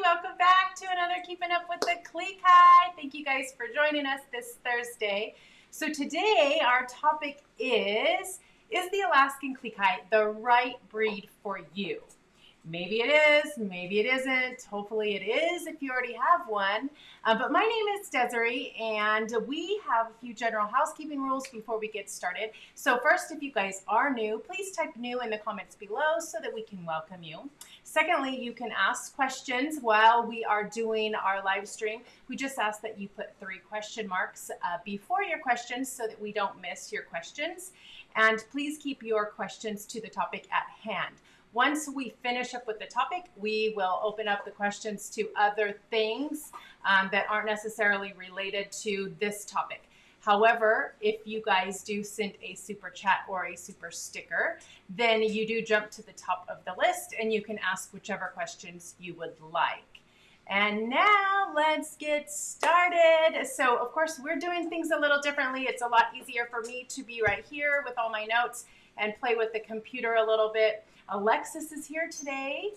welcome back to another Keeping Up with the Klee Kai. Thank you guys for joining us this Thursday. So today our topic is the Alaskan Klee Kai the right breed for you? Maybe it is, maybe it isn't. Hopefully it is if you already have one. But my name is Desiree, and we have a few general housekeeping rules before we get started. So first, if you guys are new, please type new in the comments below so that we can welcome you. Secondly, you can ask questions while we are doing our live stream. We just ask that you put 3 question marks before your questions so that we don't miss your questions. And please keep your questions to the topic at hand. Once we finish up with the topic, we will open up the questions to other things that aren't necessarily related to this topic. However, if you guys do send a super chat or a super sticker, then you do jump to the top of the list and you can ask whichever questions you would like. And now let's get started. So of course we're doing things a little differently. It's a lot easier for me to be right here with all my notes and play with the computer a little bit. Alexis is here today,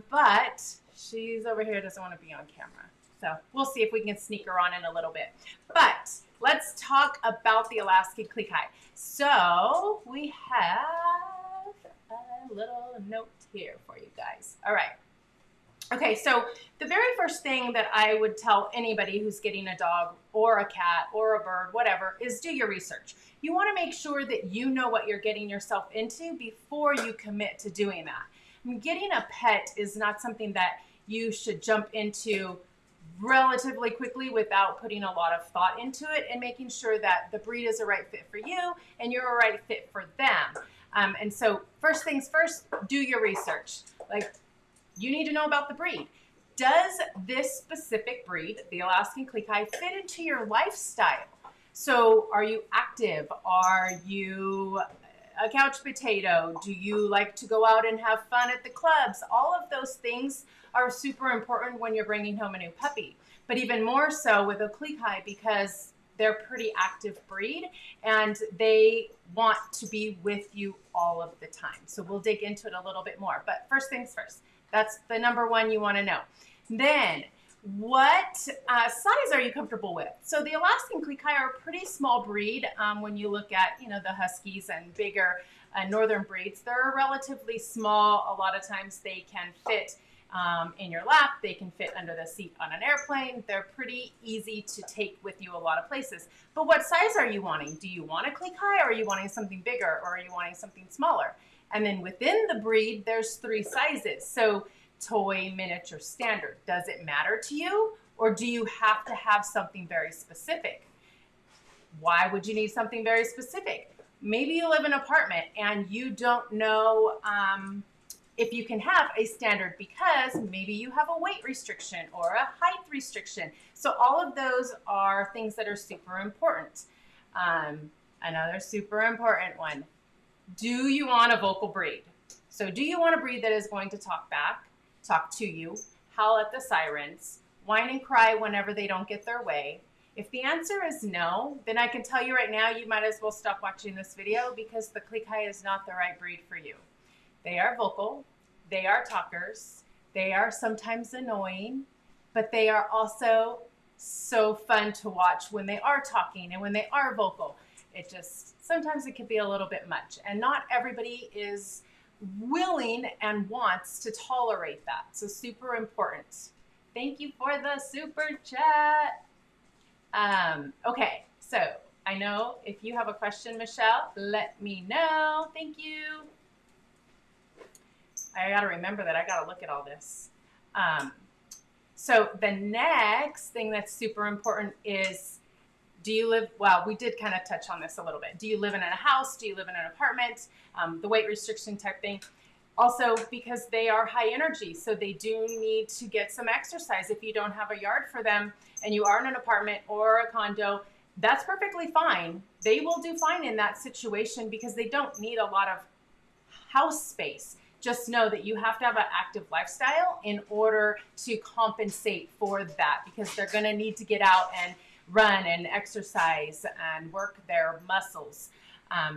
but she's over here, doesn't want to be on camera. So we'll see if we can sneak her on in a little bit. But let's talk about the Alaskan Klee Kai. So we have a little note here for you guys. All right. Okay, so the very first thing that I would tell anybody who's getting a dog or a cat or a bird, whatever, is do your research. You want to make sure that you know what you're getting yourself into before you commit to doing that. I mean, getting a pet is not something that you should jump into relatively quickly without putting a lot of thought into it and making sure that the breed is a right fit for you and you're a right fit for them. And so first things first, do your research. Like, you need to know about the breed. Does this specific breed, the Alaskan Klee Kai, fit into your lifestyle? So are you active? Are you a couch potato? Do you like to go out and have fun at the clubs? All of those things are super important when you're bringing home a new puppy. But even more so with a Klee Kai because they're a pretty active breed and they want to be with you all of the time. So we'll dig into it a little bit more. But first things first. That's the number one you want to know. Then, what size are you comfortable with? So the Alaskan Klee Kai are a pretty small breed when you look at, the Huskies and bigger northern breeds. They're relatively small. A lot of times they can fit in your lap. They can fit under the seat on an airplane. They're pretty easy to take with you a lot of places. But what size are you wanting? Do you want a Klee Kai, or are you wanting something bigger, or are you wanting something smaller? And then within the breed, there's 3 sizes. So toy, miniature, standard. Does it matter to you, or do you have to have something very specific? Why would you need something very specific? Maybe you live in an apartment and you don't know if you can have a standard because maybe you have a weight restriction or a height restriction. So all of those are things that are super important. Another super important one. Do you want a vocal breed? So do you want a breed that is going to talk back, talk to you, howl at the sirens, whine and cry whenever they don't get their way? If the answer is no, then I can tell you right now, you might as well stop watching this video because the Klee Kai is not the right breed for you. They are vocal, they are talkers, they are sometimes annoying, but they are also so fun to watch when they are talking and when they are vocal. Sometimes it can be a little bit much, and not everybody is willing and wants to tolerate that. So super important. Thank you for the super chat. Okay, so I know if you have a question, Michelle, let me know. Thank you. I got to remember that I got to look at all this. So the next thing that's super important is, do you live, well, we did kind of touch on this a little bit. Do you live in a house? Do you live in an apartment? The weight restriction type thing. Also, because they are high energy, so they do need to get some exercise. If you don't have a yard for them and you are in an apartment or a condo, that's perfectly fine. They will do fine in that situation because they don't need a lot of house space. Just know that you have to have an active lifestyle in order to compensate for that because they're going to need to get out and run and exercise and work their muscles.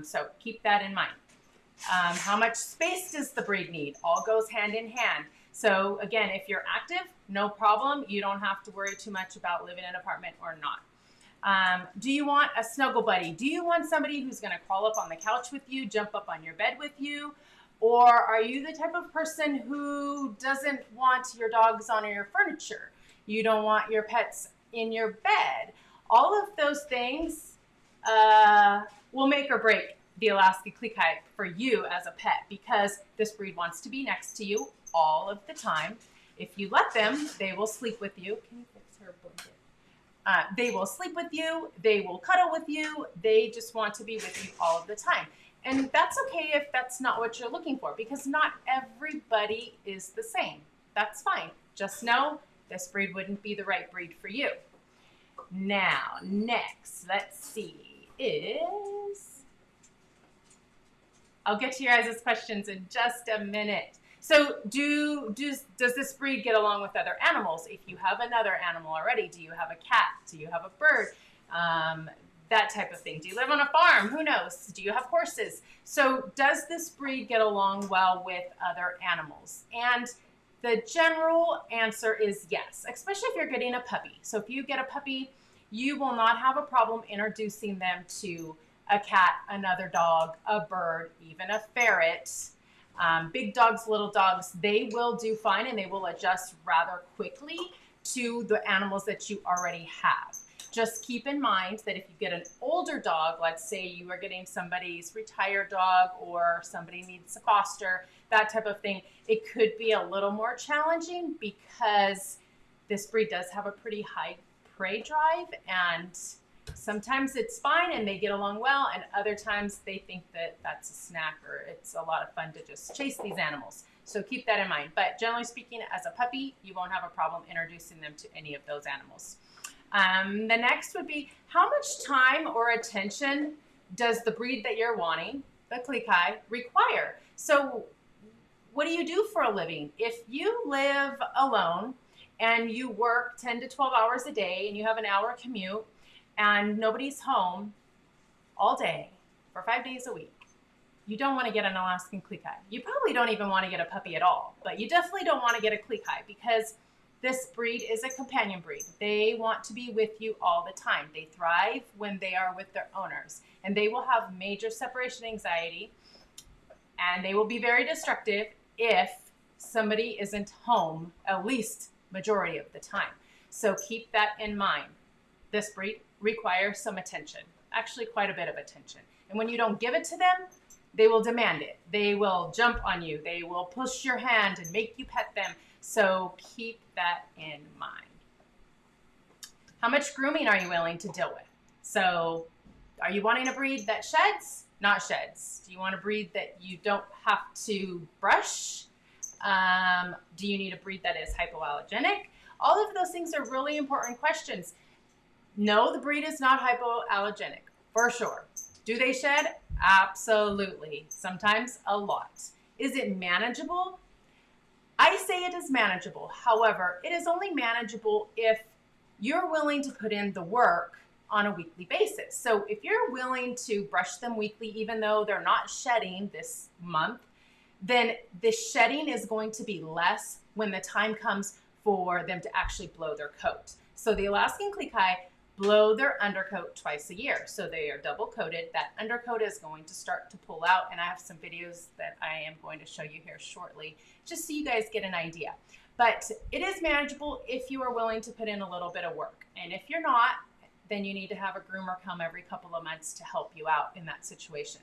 So keep that in mind. How much space does the breed need? All goes hand in hand. So again, if you're active, no problem. You don't have to worry too much about living in an apartment or not. Do you want a snuggle buddy? Do you want somebody who's going to crawl up on the couch with you, jump up on your bed with you? Or are you the type of person who doesn't want your dogs on your furniture? You don't want your pets in your bed? All of those things will make or break the Alaskan Klee Kai for you as a pet, because this breed wants to be next to you all of the time. If you let them, they will sleep with you. Can you fix her blanket? They will sleep with you. They will cuddle with you. They just want to be with you all of the time. And that's okay if that's not what you're looking for, because not everybody is the same. That's fine. Just know this breed wouldn't be the right breed for you. Now, next, let's see, I'll get to your guys' questions in just a minute. So does this breed get along with other animals? If you have another animal already, do you have a cat? Do you have a bird? That type of thing. Do you live on a farm? Who knows? Do you have horses? So does this breed get along well with other animals? And the general answer is yes, especially if you're getting a puppy. So if you get a puppy, you will not have a problem introducing them to a cat, another dog, a bird, even a ferret. Big dogs, little dogs, they will do fine and they will adjust rather quickly to the animals that you already have. Just keep in mind that if you get an older dog, let's say you are getting somebody's retired dog or somebody needs a foster, that type of thing, it could be a little more challenging because this breed does have a pretty high prey drive, and sometimes it's fine and they get along well, and other times they think that that's a snack or it's a lot of fun to just chase these animals. So keep that in mind. But generally speaking, as a puppy, you won't have a problem introducing them to any of those animals. The next would be, how much time or attention does the breed that you're wanting, the Klee Kai, require? So what do you do for a living? If you live alone and you work 10 to 12 hours a day and you have an hour commute and nobody's home all day for 5 days a week, you don't want to get an Alaskan Klee Kai. You probably don't even want to get a puppy at all, but you definitely don't want to get a Klee Kai because this breed is a companion breed. They want to be with you all the time. They thrive when they are with their owners, and they will have major separation anxiety, and they will be very destructive if somebody isn't home at least majority of the time. So keep that in mind. This breed requires some attention, actually quite a bit of attention. And when you don't give it to them, they will demand it. They will jump on you. They will push your hand and make you pet them. So keep that in mind. How much grooming are you willing to deal with? So are you wanting a breed that sheds? Not sheds. Do you want a breed that you don't have to brush? Do you need a breed that is hypoallergenic? All of those things are really important questions. No, the breed is not hypoallergenic, for sure. Do they shed? Absolutely. Sometimes a lot. Is it manageable? I say it is manageable. However, it is only manageable if you're willing to put in the work on a weekly basis. So if you're willing to brush them weekly, even though they're not shedding this month, then the shedding is going to be less when the time comes for them to actually blow their coat. So the Alaskan Klee Kai blow their undercoat twice a year. So they are double coated. That undercoat is going to start to pull out, and I have some videos that I am going to show you here shortly, just so you guys get an idea. But it is manageable if you are willing to put in a little bit of work. And if you're not, then you need to have a groomer come every couple of months to help you out in that situation.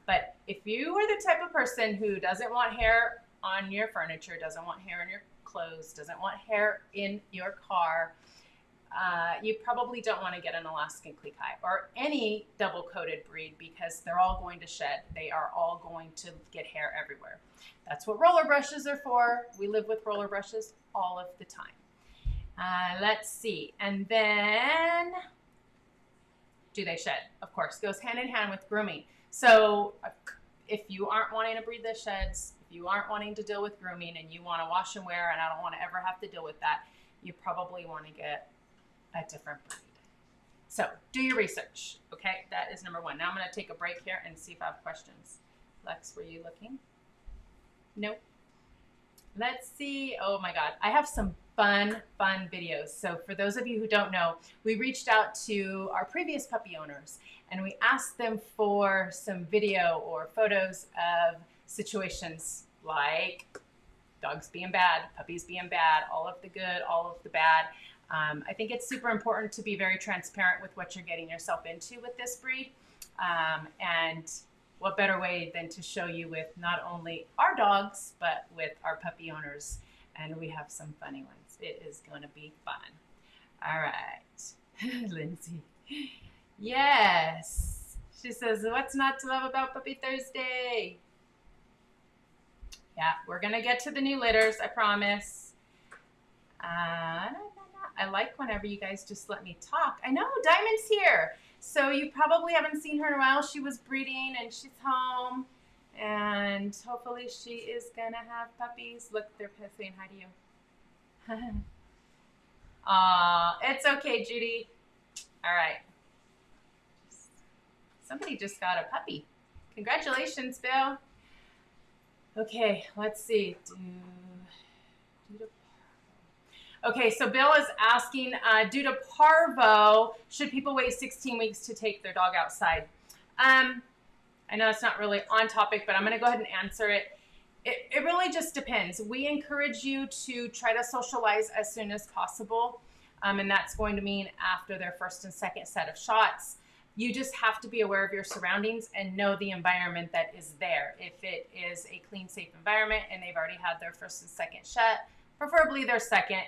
But if you are the type of person who doesn't want hair on your furniture, doesn't want hair in your clothes, doesn't want hair in your car, you probably don't want to get an Alaskan Klee Kai or any double-coated breed, because they're all going to shed. They are all going to get hair everywhere. That's what roller brushes are for. We live with roller brushes all of the time. Let's see. And then, do they shed? Of course, goes hand in hand with grooming. So if you aren't wanting a breed that sheds, if you aren't wanting to deal with grooming and you want to wash and wear, and I don't want to ever have to deal with that, you probably want to get a different breed. So do your research. Okay, that is number one. Now I'm going to take a break here and see if I have questions. Lex, were you looking? Nope. Let's see. Oh my God. I have some fun videos. So for those of you who don't know, we reached out to our previous puppy owners and we asked them for some video or photos of situations like dogs being bad, puppies being bad, all of the good, all of the bad. I think it's super important to be very transparent with what you're getting yourself into with this breed. And what better way than to show you with not only our dogs, but with our puppy owners. And we have some funny ones. It is going to be fun. All right. Lindsay. Yes. She says, what's not to love about Puppy Thursday? Yeah, we're going to get to the new litters, I promise. I like whenever you guys just let me talk. I know, Diamond's here. So you probably haven't seen her in a while. She was breeding and she's home. And hopefully she is going to have puppies. Look, they're saying hi to you. Aw, it's okay, Judy. All right. Somebody just got a puppy. Congratulations, Bill. Okay, let's see. Okay, so Bill is asking, due to parvo, should people wait 16 weeks to take their dog outside? I know it's not really on topic, but I'm going to go ahead and answer it. It really just depends. We encourage you to try to socialize as soon as possible, and that's going to mean after their first and second set of shots. You just have to be aware of your surroundings and know the environment that is there. If it is a clean, safe environment and they've already had their first and second shot, preferably their second.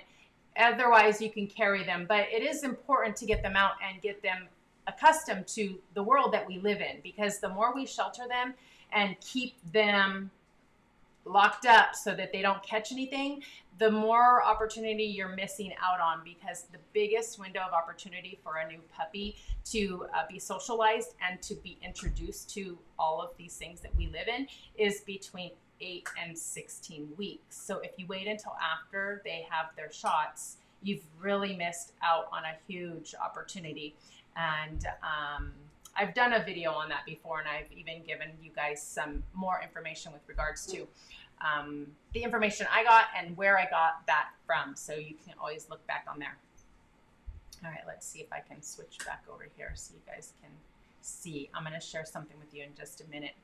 Otherwise, you can carry them. But it is important to get them out and get them accustomed to the world that we live in, because the more we shelter them and keep them locked up so that they don't catch anything, the more opportunity you're missing out on, because the biggest window of opportunity for a new puppy to be socialized and to be introduced to all of these things that we live in is between 8 and 16 weeks. So if you wait until after they have their shots, you've really missed out on a huge opportunity. And I've done a video on that before, and I've even given you guys some more information with regards to the information I got and where I got that from. So you can always look back on there. All right, let's see if I can switch back over here so you guys can see. I'm going to share something with you in just a minute,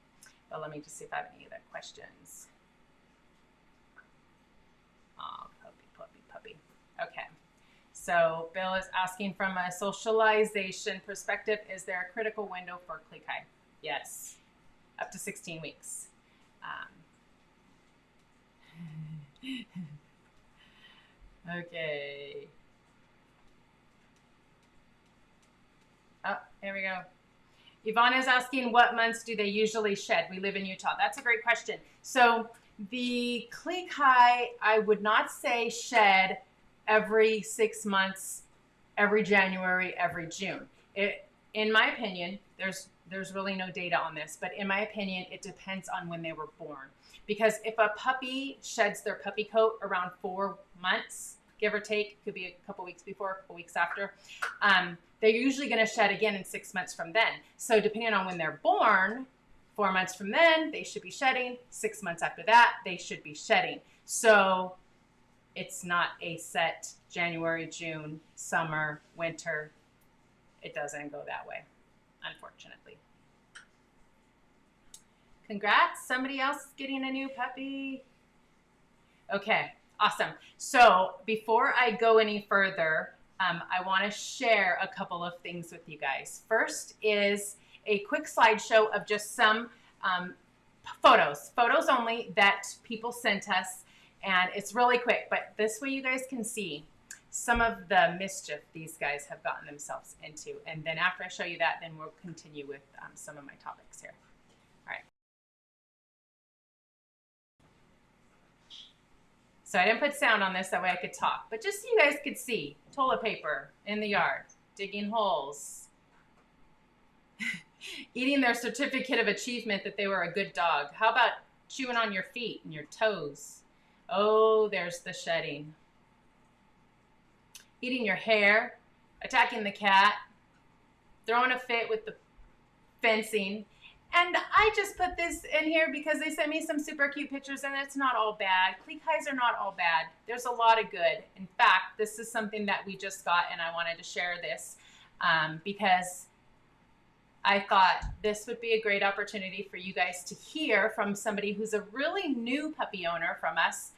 but let me just see if I have any other questions. Oh, puppy. Okay. So Bill is asking, from a socialization perspective, is there a critical window for Klee Kai? Yes, up to 16 weeks. Okay. Oh, here we go. Yvonne is asking, what months do they usually shed? We live in Utah. That's a great question. So the Klee Kai, I would not say shed every 6 months, every January, every June. In my opinion, there's really no data on this, but in my opinion, it depends on when they were born. Because if a puppy sheds their puppy coat around 4 months, give or take, could be a couple weeks before, a couple weeks after, they're usually going to shed again in 6 months from then. So depending on when they're born, 4 months from then, they should be shedding. 6 months after that, they should be shedding. So it's not a set January, June, summer, winter. It doesn't go that way, unfortunately. Congrats, somebody else is getting a new puppy. Okay, awesome. So before I go any further, I want to share a couple of things with you guys. First is a quick slideshow of just some photos only, that people sent us. And it's really quick, but this way you guys can see some of the mischief these guys have gotten themselves into. And then after I show you that, then we'll continue with some of my topics here. All right. So I didn't put sound on this, that way I could talk, but just so you guys could see, toilet paper in the yard, digging holes, eating their certificate of achievement that they were a good dog. How about chewing on your feet and your toes? Oh, there's the shedding. Eating your hair, attacking the cat, throwing a fit with the fencing, And I just put this in here because they sent me some super cute pictures, and it's not all bad. Klee Kais are not all bad. There's a lot of good. In fact, this is something that we just got, and I wanted to share this because I thought this would be a great opportunity for you guys to hear from somebody who's a really new puppy owner from us.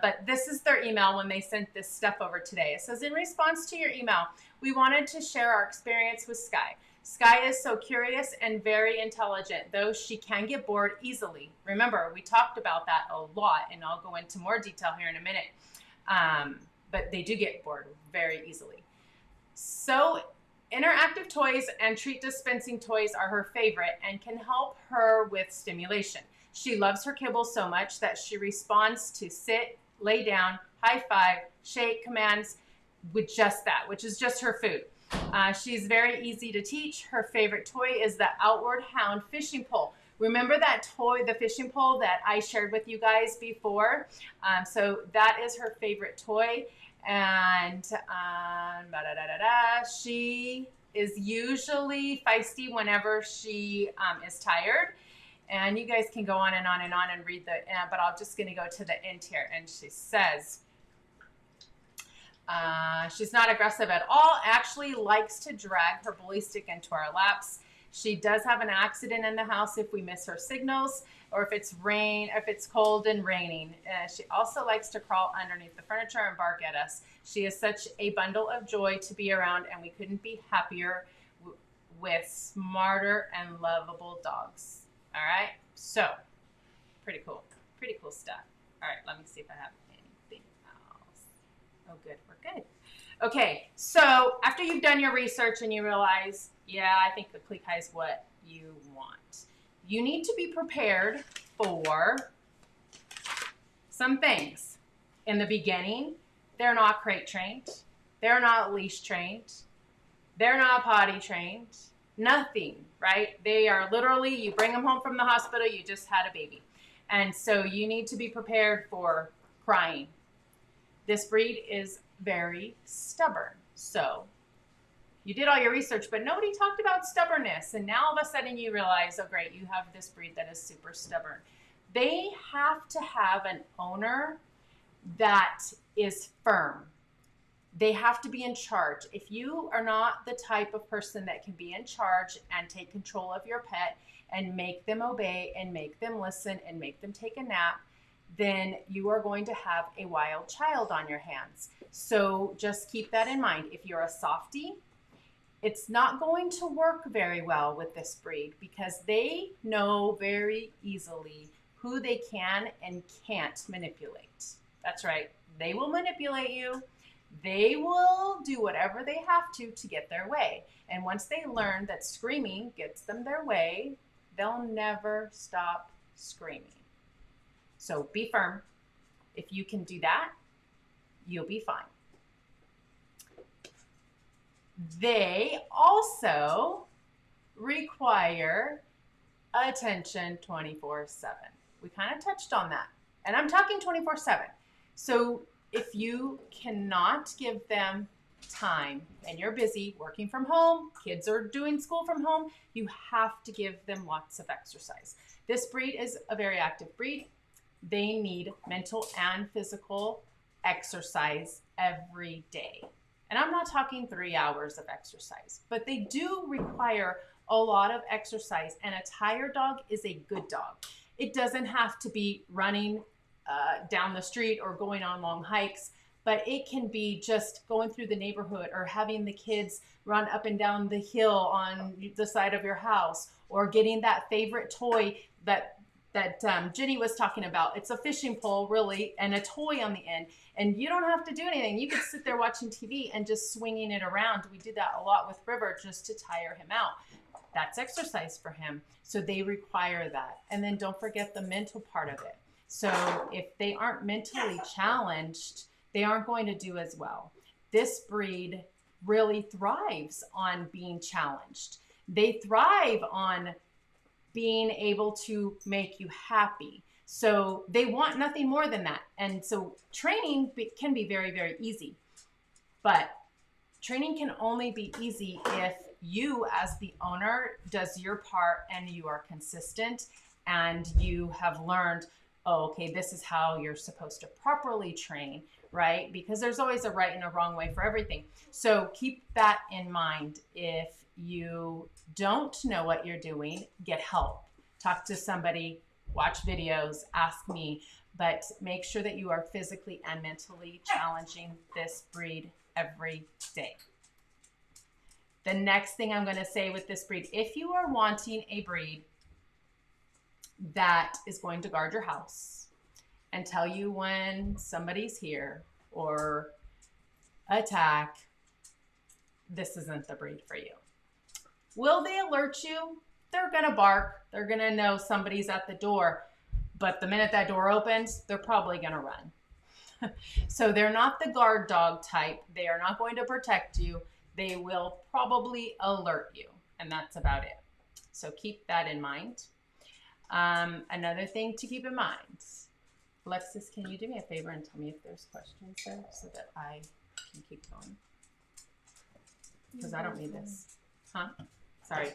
But this is their email when they sent this stuff over today. It says, in response to your email, we wanted to share our experience with Sky. Sky is so curious and very intelligent, though she can get bored easily. Remember, we talked about that a lot, and I'll go into more detail here in a minute. But they do get bored very easily. So interactive toys and treat dispensing toys are her favorite and can help her with stimulation. She loves her kibble so much that she responds to sit, lay down, high five, shake commands with just that, which is just her food. She's very easy to teach. Her favorite toy is the Outward Hound fishing pole. Remember that toy, the fishing pole that I shared with you guys before? So that is her favorite toy. And she is usually feisty whenever she is tired. And you guys can go on and on and on and read the, but I'm just going to go to the end here. And she says, she's not aggressive at all, actually likes to drag her bully stick into our laps. She does have an accident in the house if we miss her signals or if it's cold and raining. She also likes to crawl underneath the furniture and bark at us. She is such a bundle of joy to be around, and we couldn't be happier with smarter and lovable dogs. All right, so pretty cool stuff. All right, let me see if I have anything else. Oh, good, we're good. Okay, so after you've done your research and you realize, yeah, I think the Klee Kai is what you want, you need to be prepared for some things. In the beginning, they're not crate trained. They're not leash trained. They're not potty trained. Nothing, right? They are literally, you bring them home from the hospital, you just had a baby. And so you need to be prepared for crying. This breed is very stubborn. So you did all your research, but nobody talked about stubbornness. And now all of a sudden you realize, oh great, you have this breed that is super stubborn. They have to have an owner that is firm. They have to be in charge. If you are not the type of person that can be in charge and take control of your pet and make them obey and make them listen and make them take a nap, then you are going to have a wild child on your hands. So just keep that in mind. If you're a softie, it's not going to work very well with this breed because they know very easily who they can and can't manipulate. That's right. They will manipulate you. They will do whatever they have to get their way. And once they learn that screaming gets them their way, they'll never stop screaming. So be firm. If you can do that, you'll be fine. They also require attention 24/7. We kind of touched on that. And I'm talking 24/7. So if you cannot give them time and you're busy working from home, kids are doing school from home, you have to give them lots of exercise. This breed is a very active breed. They need mental and physical exercise every day. And I'm not talking 3 hours of exercise, but they do require a lot of exercise. And a tired dog is a good dog. It doesn't have to be running down the street or going on long hikes, but it can be just going through the neighborhood or having the kids run up and down the hill on the side of your house, or getting that favorite toy that Jenny was talking about. It's a fishing pole, really, and a toy on the end. And you don't have to do anything. You could sit there watching TV and just swinging it around. We did that a lot with River just to tire him out. That's exercise for him. So they require that. And then don't forget the mental part of it. So if they aren't mentally challenged, they aren't going to do as well. This breed really thrives on being challenged. They thrive on being able to make you happy. So they want nothing more than that. And so training can be very, very easy. But training can only be easy if you as the owner does your part and you are consistent and you have learned, oh, okay, this is how you're supposed to properly train, right? Because there's always a right and a wrong way for everything. So keep that in mind. If you don't know what you're doing, get help. Talk to somebody, watch videos, ask me, but make sure that you are physically and mentally challenging this breed every day. The next thing I'm going to say with this breed, if you are wanting a breed that is going to guard your house and tell you when somebody's here or attack, this isn't the breed for you. Will they alert you? They're going to bark. They're going to know somebody's at the door. But the minute that door opens, they're probably going to run. So they're not the guard dog type. They are not going to protect you. They will probably alert you. And that's about it. So keep that in mind. Another thing to keep in mind. Alexis, can you do me a favor and tell me if there's questions there so that I can keep going? Because I don't need this. Huh? Sorry.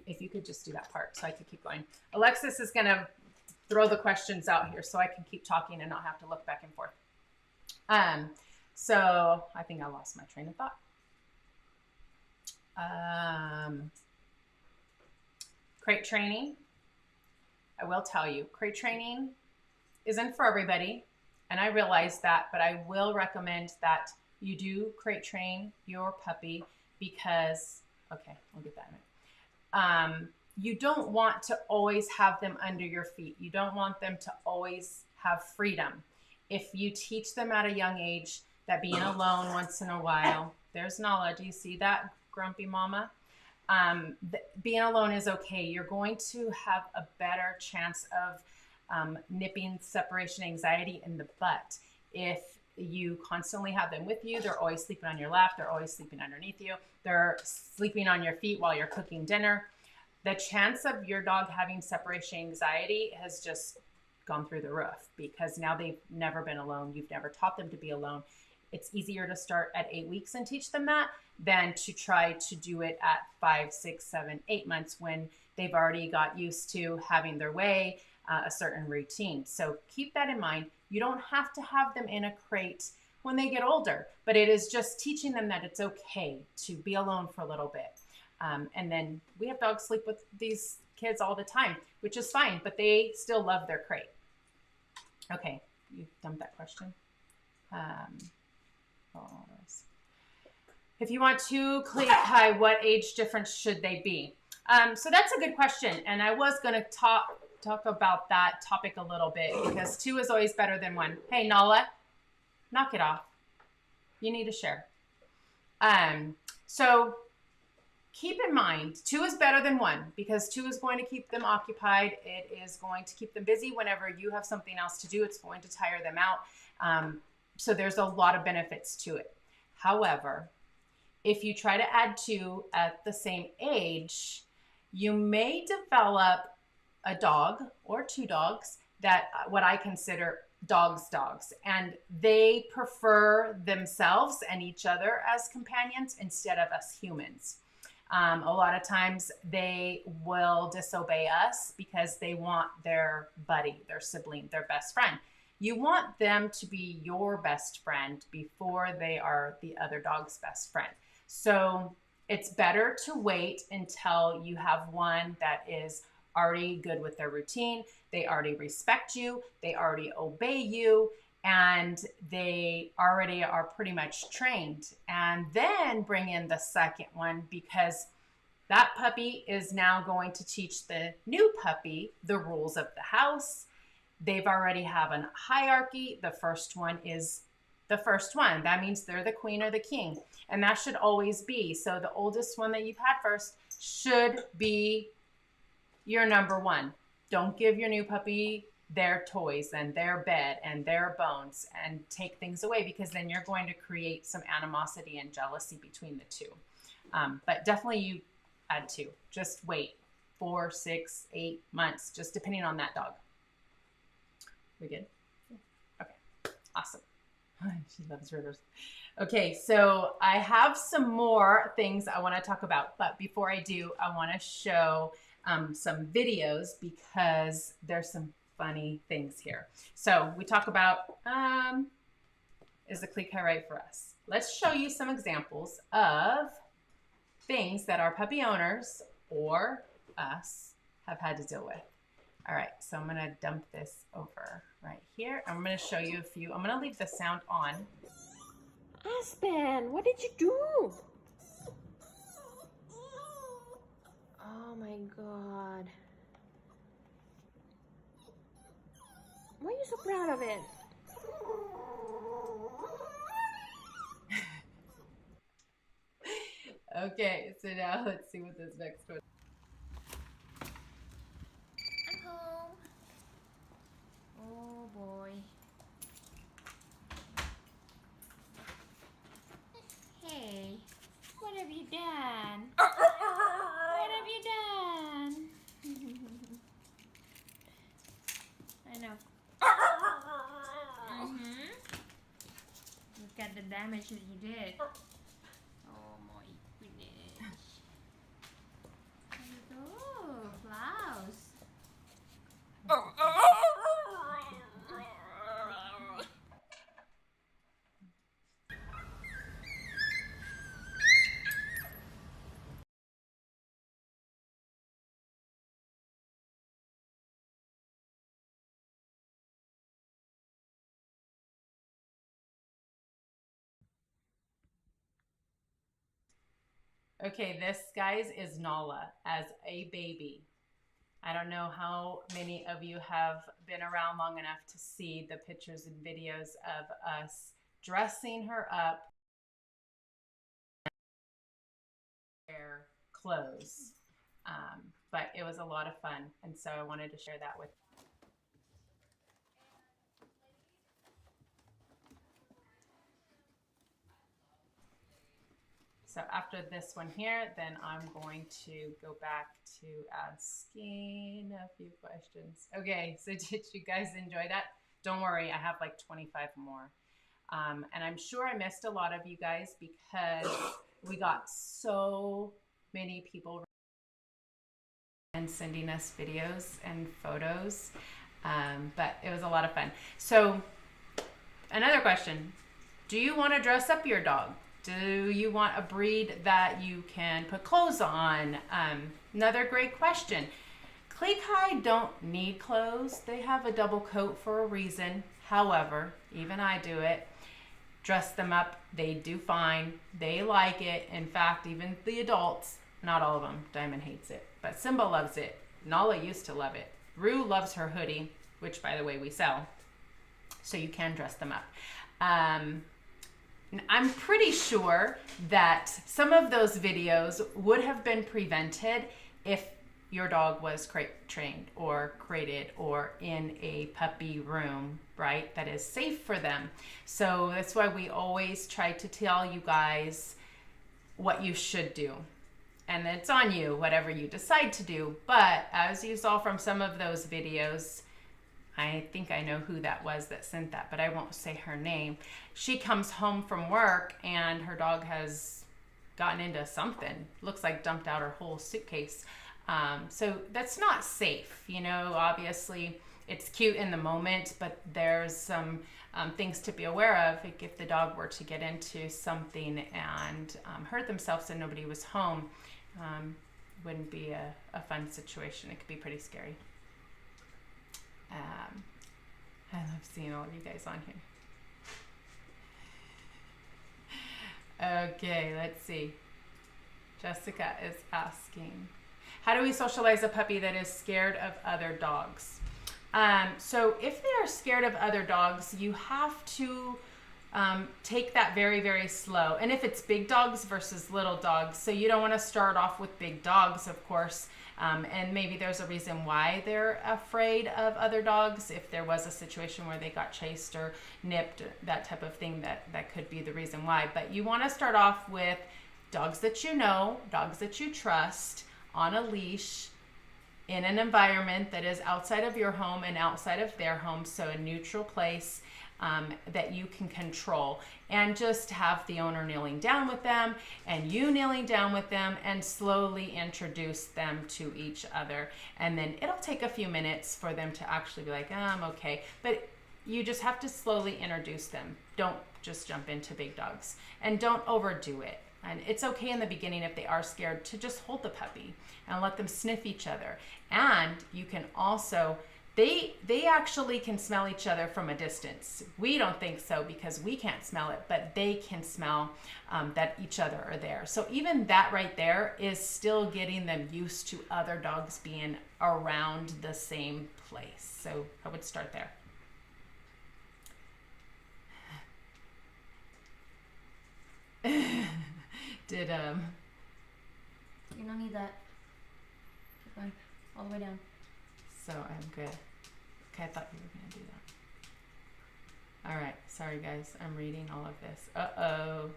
If you could just do that part so I can keep going. Alexis is going to throw the questions out here so I can keep talking and not have to look back and forth. So I think I lost my train of thought. Crate training. I will tell you, crate training isn't for everybody, and I realize that, but I will recommend that you do crate train your puppy because, okay, we'll get that in a minute. You don't want to always have them under your feet. You don't want them to always have freedom. If you teach them at a young age that being alone once in a while, there's Nala. Do you see that, grumpy mama? Being alone is okay. You're going to have a better chance of nipping separation anxiety in the butt. If you constantly have them with you, they're always sleeping on your lap, they're always sleeping underneath you, they're sleeping on your feet while you're cooking dinner. The chance of your dog having separation anxiety has just gone through the roof because now they've never been alone. You've never taught them to be alone. It's easier to start at 8 weeks and teach them that than to try to do it at 5, 6, 7, 8 months when they've already got used to having their way, a certain routine. So keep that in mind. You don't have to have them in a crate when they get older, but it is just teaching them that it's okay to be alone for a little bit. And then we have dogs sleep with these kids all the time, which is fine, but they still love their crate. Okay, you dumped that question. If you want to Klee Kai, what age difference should they be? So that's a good question, and I was going to talk about that topic a little bit because 2 is always better than 1. Hey, Nala, knock it off. You need to share. So keep in mind, 2 is better than 1 because 2 is going to keep them occupied. It is going to keep them busy. Whenever you have something else to do, it's going to tire them out. So there's a lot of benefits to it. However, if you try to add 2 at the same age, you may develop a dog or 2 dogs that what I consider dogs, and they prefer themselves and each other as companions instead of us humans. A lot of times they will disobey us because they want their buddy, their sibling, their best friend. You want them to be your best friend before they are the other dog's best friend. So it's better to wait until you have one that is already good with their routine. They already respect you. They already obey you. And they already are pretty much trained. And then bring in the second one because that puppy is now going to teach the new puppy the rules of the house. They've already have a hierarchy. The first one is the first one. That means they're the queen or the king. And that should always be. So the oldest one that you've had first should be your number 1. Don't give your new puppy their toys and their bed and their bones and take things away because then you're going to create some animosity and jealousy between the 2. But definitely you add 2. Just wait 4, 6, 8 months, just depending on that dog. We good? Okay, awesome. She loves rivers. Okay, so I have some more things I want to talk about, but before I do, I want to show some videos because there's some funny things here. So we talk about, is the Klee Kai right for us? Let's show you some examples of things that our puppy owners or us have had to deal with. All right, so I'm gonna dump this over right here. I'm gonna show you a few. I'm gonna leave the sound on. Aspen, what did you do? Oh my god. Why are you so proud of it? Okay, so now let's see what this next one. I'm home. Oh boy. Hey, what have you done? What have you done? I know. Look at the damage that you did. Oh my goodness. There you go, blouse. Okay, this, guys, is Nala as a baby. I don't know how many of you have been around long enough to see the pictures and videos of us dressing her up in her clothes. But it was a lot of fun, and so I wanted to share that with you. So after this one here, then I'm going to go back to asking a few questions. Okay, so did you guys enjoy that? Don't worry, I have like 25 more. And I'm sure I missed a lot of you guys because we got so many people and sending us videos and photos. But it was a lot of fun. So another question, do you want to dress up your dog? Do you want a breed that you can put clothes on? Another great question. Klee Kai don't need clothes. They have a double coat for a reason. However, even I do it. Dress them up. They do fine. They like it. In fact, even the adults, not all of them. Diamond hates it. But Simba loves it. Nala used to love it. Rue loves her hoodie, which, by the way, we sell. So you can dress them up. I'm pretty sure that some of those videos would have been prevented if your dog was crate trained or crated or in a puppy room, right? That is safe for them. So that's why we always try to tell you guys what you should do. And it's on you, whatever you decide to do. But as you saw from some of those videos, I think I know who that was that sent that, but I won't say her name. She comes home from work and her dog has gotten into something. Looks like dumped out her whole suitcase. So that's not safe. You know, obviously it's cute in the moment, but there's some things to be aware of. Like if the dog were to get into something and hurt themselves and nobody was home, wouldn't be a fun situation. It could be pretty scary. I love seeing all of you guys on here. Okay, let's see. Jessica is asking, how do we socialize a puppy that is scared of other dogs? So if they are scared of other dogs, you have to take that very, very slow. And if it's big dogs versus little dogs, so you don't want to start off with big dogs, of course. And maybe there's a reason why they're afraid of other dogs. If there was a situation where they got chased or nipped, that type of thing, that could be the reason why. But you want to start off with dogs that you know, dogs that you trust, on a leash, in an environment that is outside of your home and outside of their home, so a neutral place that you can control, and just have the owner kneeling down with them and you kneeling down with them and slowly introduce them to each other. And then it'll take a few minutes for them to actually be like, I'm okay. But you just have to slowly introduce them. Don't just jump into big dogs, and don't overdo it. And it's okay in the beginning if they are scared to just hold the puppy and let them sniff each other. And you can also, they actually can smell each other from a distance. We don't think so because we can't smell it, but they can smell that each other are there. So even that right there is still getting them used to other dogs being around the same place. So I would start there. Did You don't need that. Keep going. All the way down. So I'm good. Okay, I thought you were gonna do that. All right, sorry guys, I'm reading all of this. Uh-oh.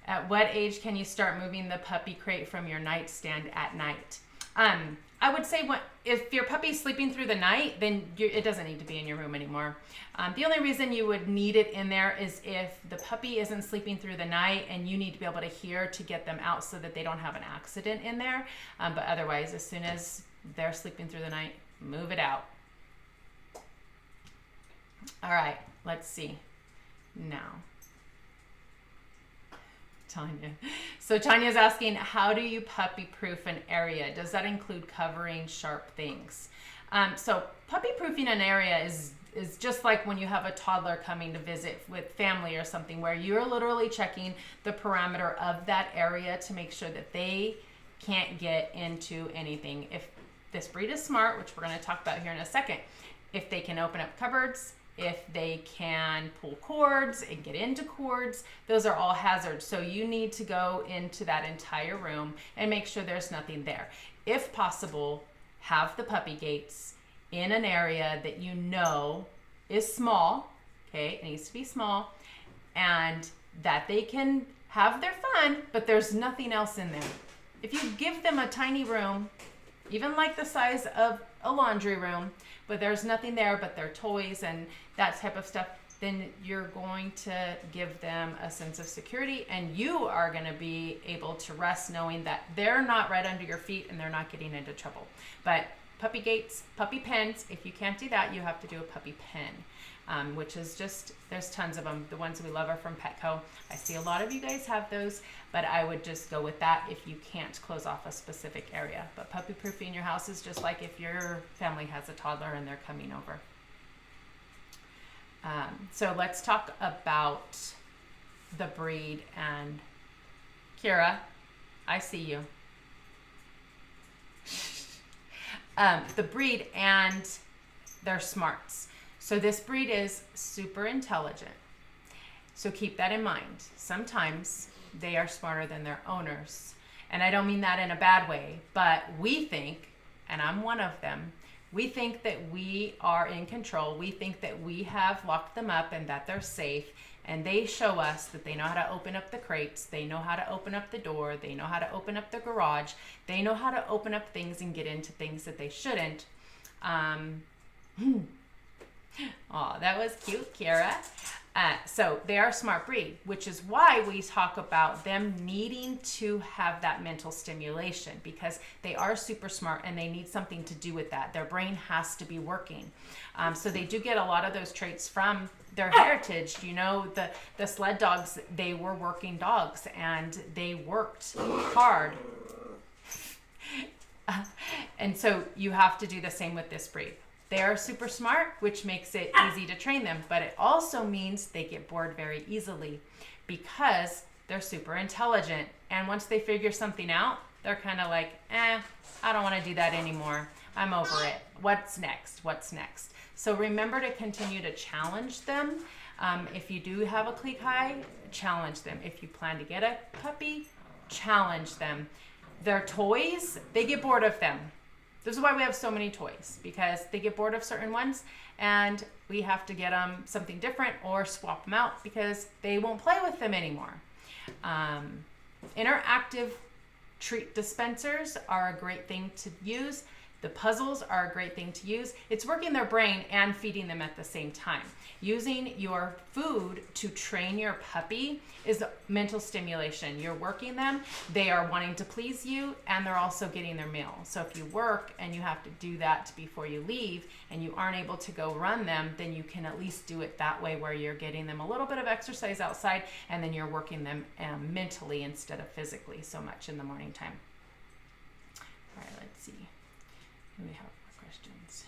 At what age can you start moving the puppy crate from your nightstand at night? I would say if your puppy's sleeping through the night, then it doesn't need to be in your room anymore. The only reason you would need it in there is if the puppy isn't sleeping through the night and you need to be able to hear to get them out so that they don't have an accident in there. But otherwise, as soon as they're sleeping through the night, move it out. All right, let's see. Now, Tanya. So Tanya's asking, how do you puppy proof an area? Does that include covering sharp things? So puppy proofing an area is just like when you have a toddler coming to visit with family or something, where you're literally checking the parameter of that area to make sure that they can't get into anything. If this breed is smart, which we're going to talk about here in a second, if they can open up cupboards, if they can pull cords and get into cords, those are all hazards. So you need to go into that entire room and make sure there's nothing there. If possible, have the puppy gates in an area that you know is small, okay, it needs to be small, and that they can have their fun, but there's nothing else in there. If you give them a tiny room, even like the size of a laundry room, but there's nothing there but their toys and that type of stuff, then you're going to give them a sense of security, and you are going to be able to rest knowing that they're not right under your feet and they're not getting into trouble. But puppy gates, puppy pens, if you can't do that, you have to do a puppy pen, which is just, there's tons of them. The ones we love are from Petco. I see a lot of you guys have those, but I would just go with that if you can't close off a specific area. But puppy proofing your house is just like if your family has a toddler and they're coming over. So let's talk about the breed. And Kira, I see you. The breed and their smarts. So this breed is super intelligent. So keep that in mind. Sometimes they are smarter than their owners. And I don't mean that in a bad way, but we think, and I'm one of them, we think that we are in control. We think that we have locked them up and that they're safe. And they show us that they know how to open up the crates. They know how to open up the door. They know how to open up the garage. They know how to open up things and get into things that they shouldn't. Oh, that was cute, Kira. So they are a smart breed, which is why we talk about them needing to have that mental stimulation, because they are super smart and they need something to do with that. Their brain has to be working. So they do get a lot of those traits from their heritage. You know, the sled dogs, they were working dogs and they worked hard. And so you have to do the same with this breed. They are super smart, which makes it easy to train them, but it also means they get bored very easily because they're super intelligent. And once they figure something out, they're kind of like, I don't want to do that anymore. I'm over it. What's next? What's next? So remember to continue to challenge them. If you do have a Klee Kai, challenge them. If you plan to get a puppy, challenge them. Their toys, they get bored of them. This is why we have so many toys, because they get bored of certain ones and we have to get them something different or swap them out because they won't play with them anymore. Interactive treat dispensers are a great thing to use. The puzzles are a great thing to use. It's working their brain and feeding them at the same time. Using your food to train your puppy is mental stimulation. You're working them, they are wanting to please you, and they're also getting their meal. So if you work and you have to do that before you leave and you aren't able to go run them, then you can at least do it that way, where you're getting them a little bit of exercise outside and then you're working them mentally instead of physically so much in the morning time. All right, let's see. Do we have more questions?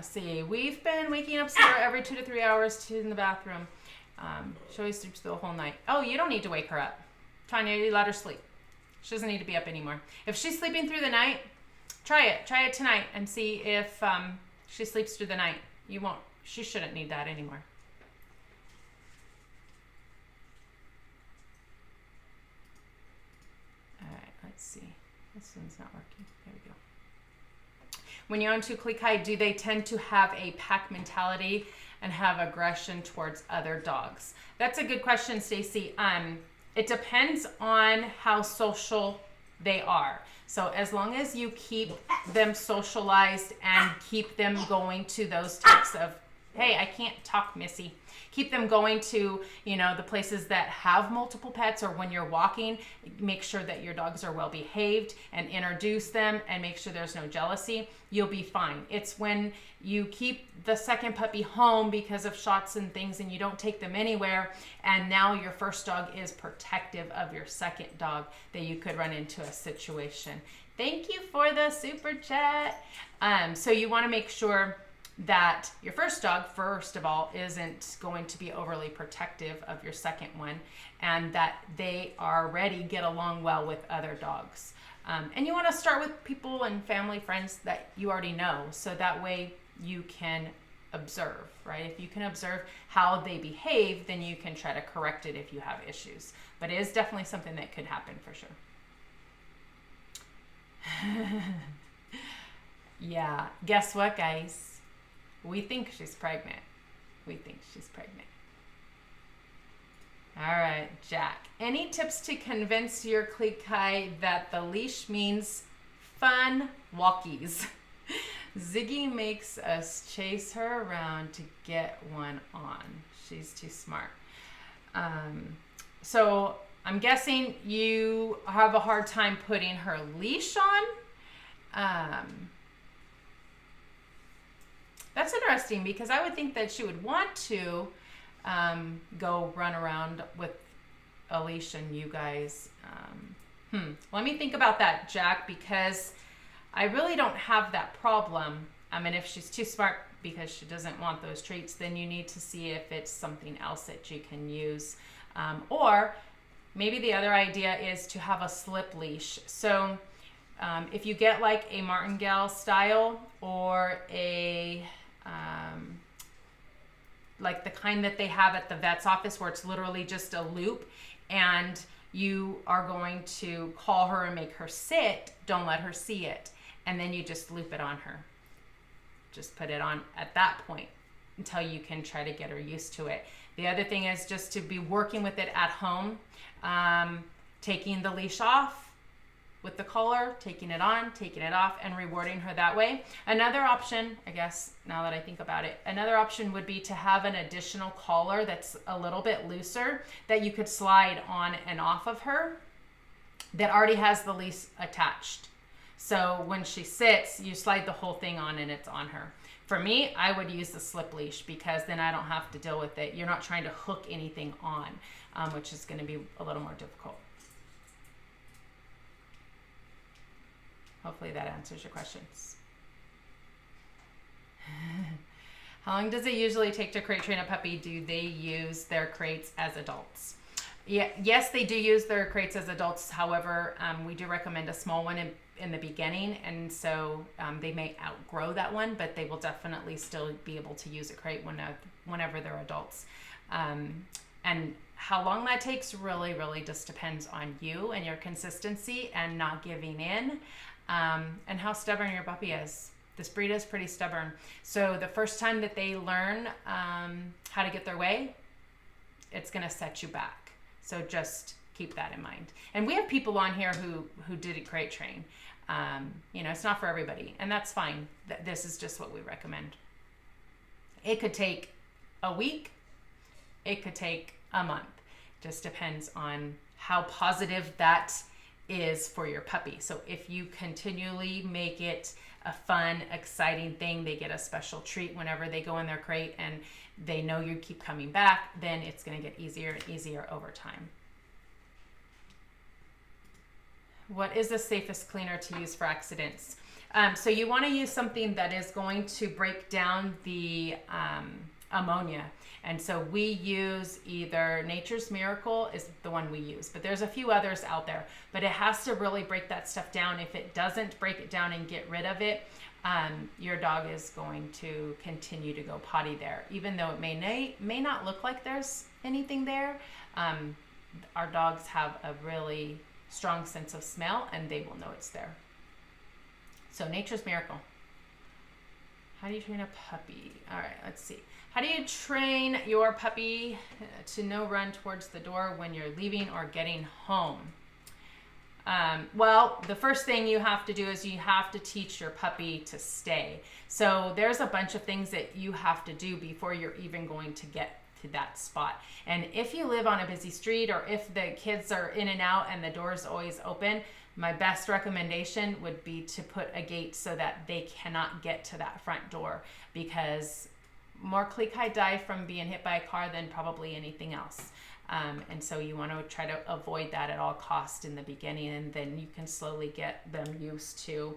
See, we've been waking up Sarah every 2 to 3 hours to in the bathroom. She always sleeps the whole night. Oh, you don't need to wake her up. Tanya, you let her sleep. She doesn't need to be up anymore. If she's sleeping through the night, try it. Try it tonight and see if she sleeps through the night. You won't. She shouldn't need that anymore. All right, let's see. This one's not working. There we go. When you're on to Klee Kai, do they tend to have a pack mentality and have aggression towards other dogs? That's a good question, Stacy. It depends on how social they are. So as long as you keep them socialized and keep them going to those types of, hey, I can't talk, Missy. Keep them going to, the places that have multiple pets, or when you're walking, make sure that your dogs are well behaved and introduce them and make sure there's no jealousy. You'll be fine. It's when you keep the second puppy home because of shots and things and you don't take them anywhere, and now your first dog is protective of your second dog, that you could run into a situation. Thank you for the super chat. So you want to make sure that your first dog, first of all, isn't going to be overly protective of your second one, and that they already get along well with other dogs. And you want to start with people and family, friends that you already know, so that way you can observe, right? If you can observe how they behave, then you can try to correct it if you have issues. But it is definitely something that could happen for sure. Yeah, guess what, guys? We think she's pregnant. We think she's pregnant. All right, Jack. Any tips to convince your Klee Kai that the leash means fun walkies? Ziggy makes us chase her around to get one on. She's too smart. So I'm guessing you have a hard time putting her leash on. That's interesting, because I would think that she would want to go run around with a leash and you guys. Let me think about that, Jack, because I really don't have that problem. I mean, if she's too smart because she doesn't want those treats, then you need to see if it's something else that you can use. Or maybe the other idea is to have a slip leash. So if you get like a martingale style, or a like the kind that they have at the vet's office, where it's literally just a loop, and you are going to call her and make her sit, don't let her see it, and then you just loop it on her. Just put it on at that point until you can try to get her used to it. The other thing is just to be working with it at home, taking the leash off with the collar, taking it on, taking it off, and rewarding her that way. Another option, I guess, now that I think about it, another option would be to have an additional collar that's a little bit looser that you could slide on and off of her, that already has the leash attached. So when she sits, you slide the whole thing on and it's on her. For me, I would use the slip leash, because then I don't have to deal with it. You're not trying to hook anything on, which is going to be a little more difficult. Hopefully that answers your questions. How long does it usually take to crate train a puppy? Do they use their crates as adults? Yes, they do use their crates as adults. However, we do recommend a small one in the beginning, and so they may outgrow that one, but they will definitely still be able to use a crate whenever they're adults. And how long that takes really just depends on you and your consistency and not giving in. And how stubborn your puppy is. This breed is pretty stubborn. So the first time that they learn how to get their way, it's going to set you back. So just keep that in mind. And we have people on here who did a crate train. You know, it's not for everybody, and that's fine. This is just what we recommend. It could take a week. It could take a month. Just depends on how positive that is for your puppy. So if you continually make it a fun, exciting thing, they get a special treat whenever they go in their crate and they know you keep coming back, then it's going to get easier and easier over time. What is the safest cleaner to use for accidents? So you want to use something that is going to break down the ammonia. And so we use either Nature's Miracle is the one we use, but there's a few others out there, but it has to really break that stuff down. If it doesn't break it down and get rid of it, your dog is going to continue to go potty there. Even though it may not look like there's anything there, our dogs have a really strong sense of smell and they will know it's there. So Nature's Miracle. How do you train a puppy? All right, let's see. How do you train your puppy to no run towards the door when you're leaving or getting home? Well, the first thing you have to do is you have to teach your puppy to stay. So there's a bunch of things that you have to do before you're even going to get to that spot. And if you live on a busy street or if the kids are in and out and the door's always open, my best recommendation would be to put a gate so that they cannot get to that front door, because more Klee Kai die from being hit by a car than probably anything else. And so you want to try to avoid that at all costs in the beginning, and then you can slowly get them used to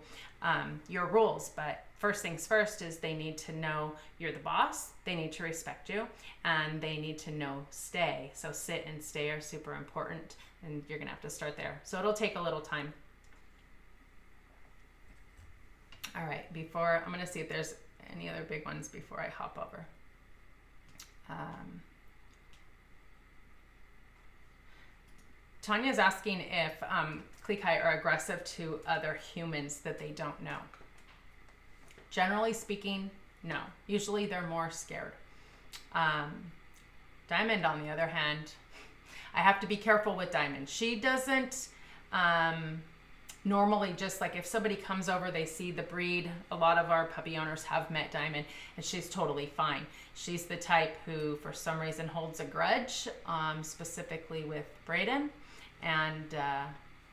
your rules. But first things first is they need to know you're the boss, they need to respect you, and they need to know stay. So sit and stay are super important, and you're gonna have to start there. So it'll take a little time. All right, I'm gonna see if there's any other big ones before I hop over. Tanya's asking if Klee Kai are aggressive to other humans that they don't know. Generally speaking, no. Usually they're more scared. Diamond, on the other hand, I have to be careful with Diamond. She doesn't normally, just like if somebody comes over, they see the breed. A lot of our puppy owners have met Diamond and she's totally fine. She's the type who for some reason holds a grudge, specifically with Brayden, and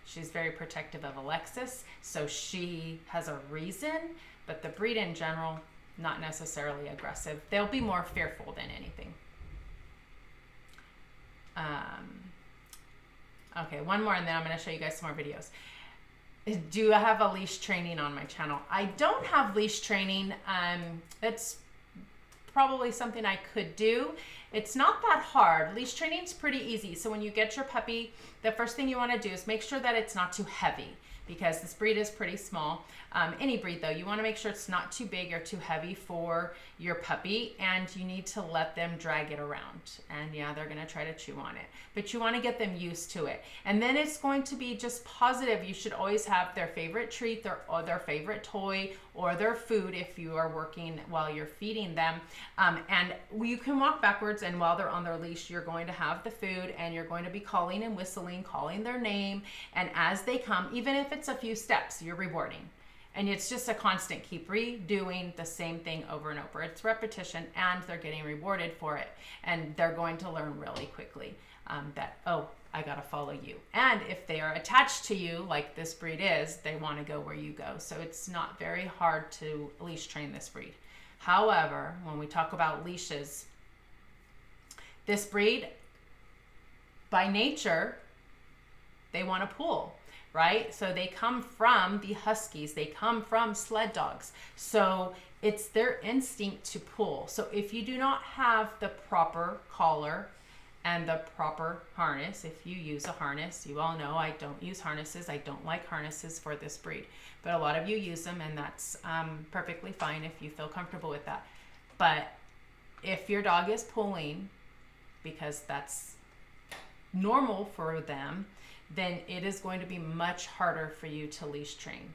she's very protective of Alexis, so she has a reason, but the breed in general, not necessarily aggressive. They'll be more fearful than anything. Okay, one more and then I'm going to show you guys some more videos. Do I have a leash training on my channel? I don't have leash training. That's probably something I could do. It's not that hard. Leash training is pretty easy. So when you get your puppy, the first thing you want to do is make sure that it's not too heavy, because this breed is pretty small. Any breed though, you want to make sure it's not too big or too heavy for your puppy, and you need to let them drag it around. And yeah, they're going to try to chew on it, but you want to get them used to it. And then it's going to be just positive. You should always have their favorite treat, or their favorite toy, or their food if you are working while you're feeding them. And you can walk backwards, and while they're on their leash, you're going to have the food and you're going to be calling and whistling, calling their name. And as they come, even if it's a few steps, you're rewarding. And it's just a constant, keep redoing the same thing over and over. It's repetition, and they're getting rewarded for it. And they're going to learn really quickly that, oh, I gotta follow you. And if they are attached to you, like this breed is, they wanna go where you go. So it's not very hard to leash train this breed. However, when we talk about leashes, this breed, by nature, they wanna pull. Right? So they come from the Huskies, they come from sled dogs. So it's their instinct to pull. So if you do not have the proper collar and the proper harness, if you use a harness, you all know I don't use harnesses. I don't like harnesses for this breed, but a lot of you use them, and that's perfectly fine if you feel comfortable with that. But if your dog is pulling, because that's normal for them, then it is going to be much harder for you to leash train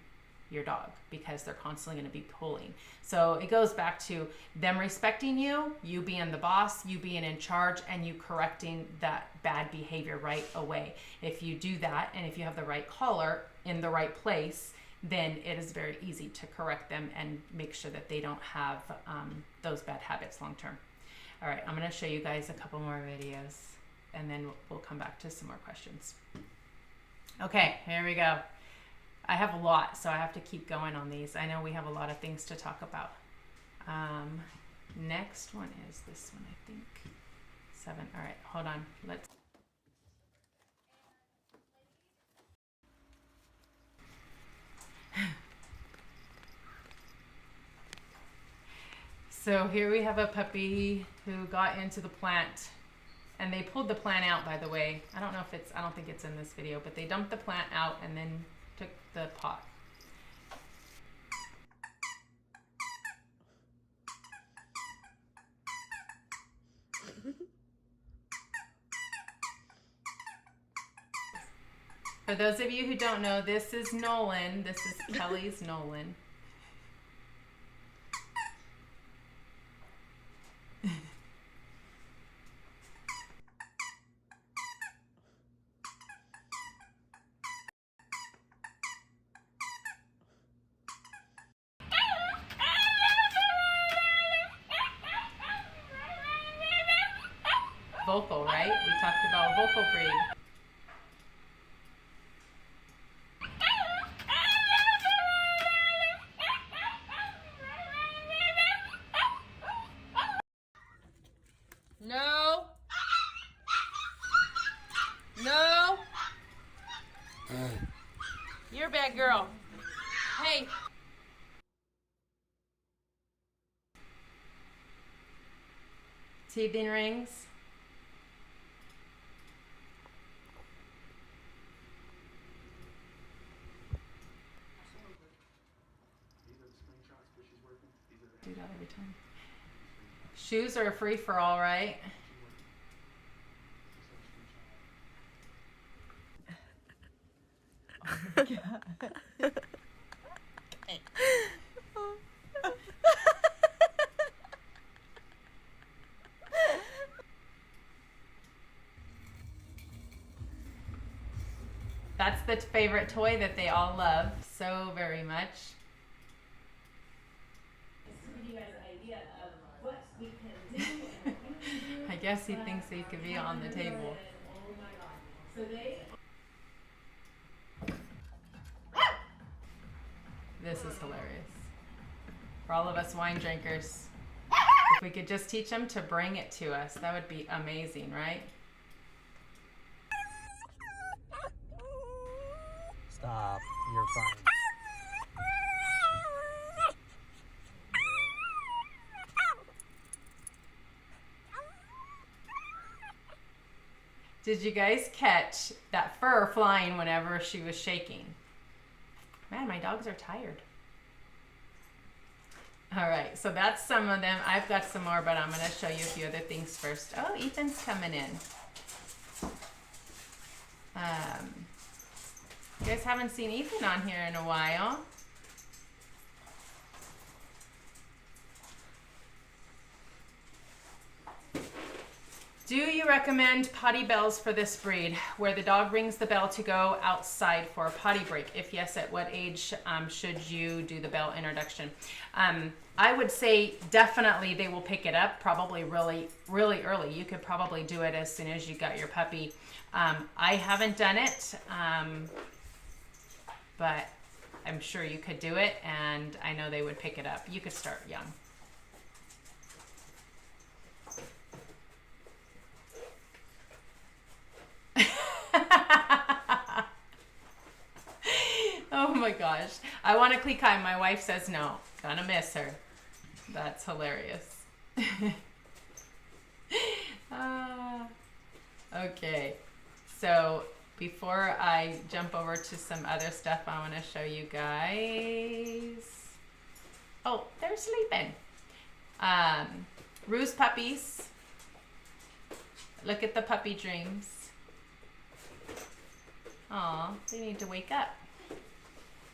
your dog, because they're constantly going to be pulling. So it goes back to them respecting you, you being the boss, you being in charge, and you correcting that bad behavior right away. If you do that, and if you have the right collar in the right place, then it is very easy to correct them and make sure that they don't have those bad habits long term. All right, I'm going to show you guys a couple more videos, and then we'll come back to some more questions. Okay, here we go. I have a lot, so I have to keep going on these. I know we have a lot of things to talk about. Next one is this one, I think. 7. All right, hold on. Let's. So here we have a puppy who got into the plant, and they pulled the plant out, by the way. I don't think it's in this video, but they dumped the plant out and then took the pot. For those of you who don't know, this is Nolan. This is Kelly's Nolan. Vocal, right? We talked about vocal breed. No. No. You're a bad girl. Hey. Teething rings. Do that every time. Shoes are a free for all, right? Oh my God. That's the favorite toy that they all love so very much. I guess he thinks he could be on the table. This is hilarious. For all of us wine drinkers, if we could just teach them to bring it to us, that would be amazing, right? Stop. You're fine. Did you guys catch that fur flying whenever she was shaking? Man, my dogs are tired. All right, so that's some of them. I've got some more, but I'm going to show you a few other things first. Oh, Ethan's coming in. You guys haven't seen Ethan on here in a while. Do you recommend Potty Bells for this breed, where the dog rings the bell to go outside for a potty break? If yes, at what age should you do the bell introduction? I would say definitely they will pick it up, probably really early. You could probably do it as soon as you got your puppy. I haven't done it, but I'm sure you could do it, and I know they would pick it up. You could start young. Oh my gosh. I want a Klee Kai. My wife says no. Gonna miss her. That's hilarious. Okay. So before I jump over to some other stuff, I want to show you guys. Oh, they're sleeping. Ruse puppies. Look at the puppy dreams. Aw, they need to wake up.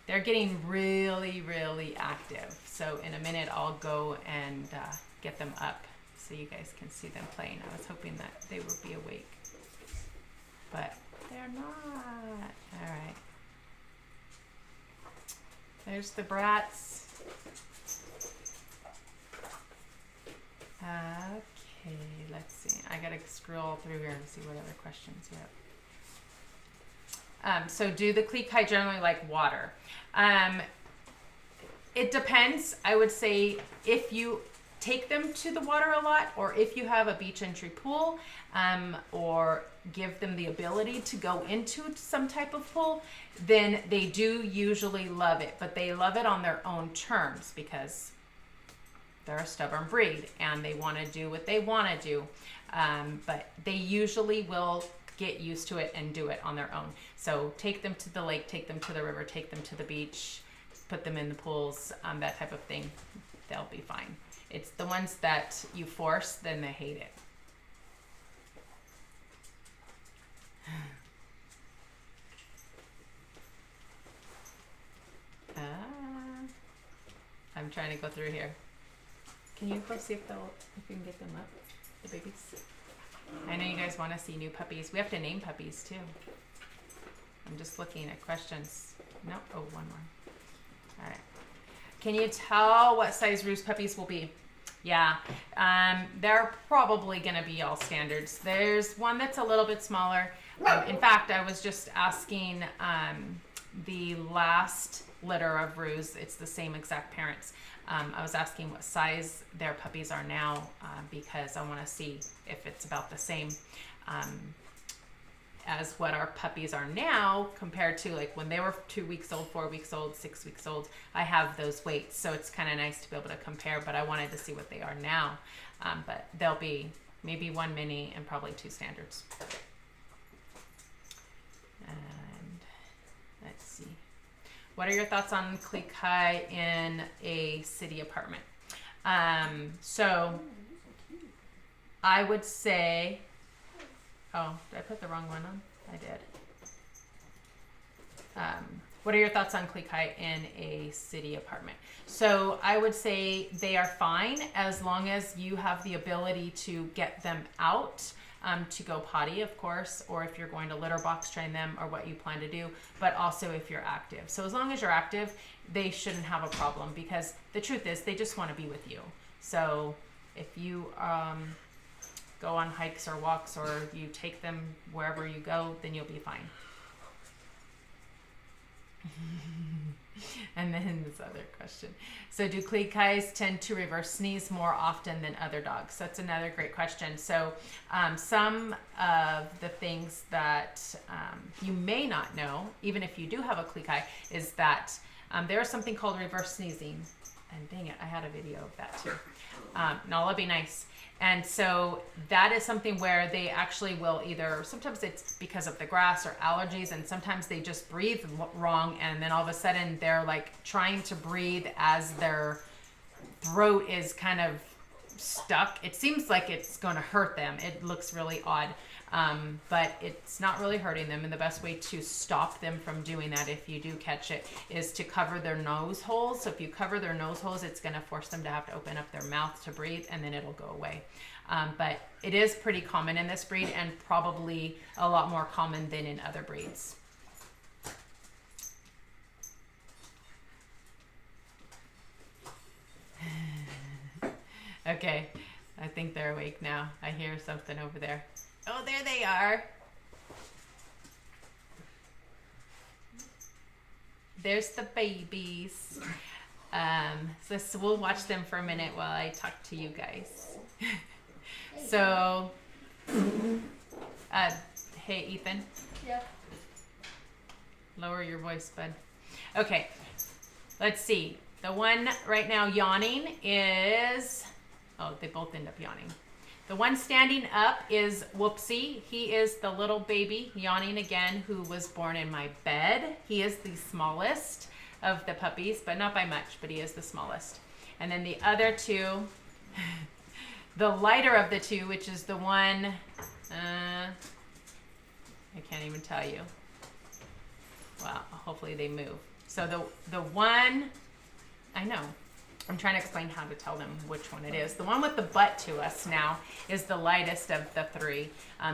They're getting really active. So in a minute, I'll go and get them up so you guys can see them playing. I was hoping that they would be awake, but they're not. All right. There's the brats. Okay, let's see. I gotta scroll through here and see what other questions you have. So do the Klee Kai generally like water? It depends. I would say if you take them to the water a lot, or if you have a beach entry pool, or give them the ability to go into some type of pool, then they do usually love it, but they love it on their own terms because they're a stubborn breed and they want to do what they want to do. But they usually will get used to it and do it on their own. So take them to the lake, take them to the river, take them to the beach, put them in the pools, that type of thing. They'll be fine. It's the ones that you force, then they hate it. I'm trying to go through here. Can you go see if you can get them up, the babies? I know you guys want to see new puppies. We have to name puppies too. I'm just looking at questions. No, oh, one more. All right. Can you tell what size Roost puppies will be? Yeah, they're probably going to be all standards. There's one that's a little bit smaller. In fact, I was just asking the last litter of Roos. It's the same exact parents. I was asking what size their puppies are now because I want to see if it's about the same as what our puppies are now compared to like when they were 2 weeks old, 4 weeks old, 6 weeks old. I have those weights, so it's kind of nice to be able to compare, but I wanted to see what they are now. But they'll be maybe one mini and probably 2 standards. And let's see. What are your thoughts on Klee Kai in a city apartment? So I would say, oh, did I put the wrong one on? I did. What are your thoughts on Klee Kai in a city apartment? So I would say they are fine as long as you have the ability to get them out to go potty, of course, or if you're going to litter box train them or what you plan to do, but also if you're active. So as long as you're active, they shouldn't have a problem because the truth is they just want to be with you. So if you go on hikes or walks or you take them wherever you go, then you'll be fine. And then this other question. So do Klee Kais tend to reverse sneeze more often than other dogs? That's another great question. So some of the things that you may not know, even if you do have a Klee Kai, is that there is something called reverse sneezing. And dang it, I had a video of that too. No, it'll be nice. And so that is something where they actually will either, sometimes it's because of the grass or allergies, and sometimes they just breathe wrong, and then all of a sudden they're like trying to breathe as their throat is kind of stuck. It seems like it's going to hurt them. It looks really odd, but it's not really hurting them. And the best way to stop them from doing that, if you do catch it, is to cover their nose holes. So if you cover their nose holes, it's going to force them to have to open up their mouth to breathe, and then it'll go away. But it is pretty common in this breed, and probably a lot more common than in other breeds. Okay, I think they're awake now. I hear something over there. Oh, there they are. There's the babies. So we'll watch them for a minute while I talk to you guys. So, hey, Ethan. Yeah. Lower your voice, bud. Okay, let's see. The one right now yawning is... Oh, they both end up yawning. The one standing up is Whoopsie. He is the little baby yawning again who was born in my bed. He is the smallest of the puppies, but not by much, but he is the smallest. And then the other two, the lighter of the two, which is the one, I can't even tell you. Well, hopefully they move. So the one, I know. I'm trying to explain how to tell them which one it is. The one with the butt to us now is the lightest of the three.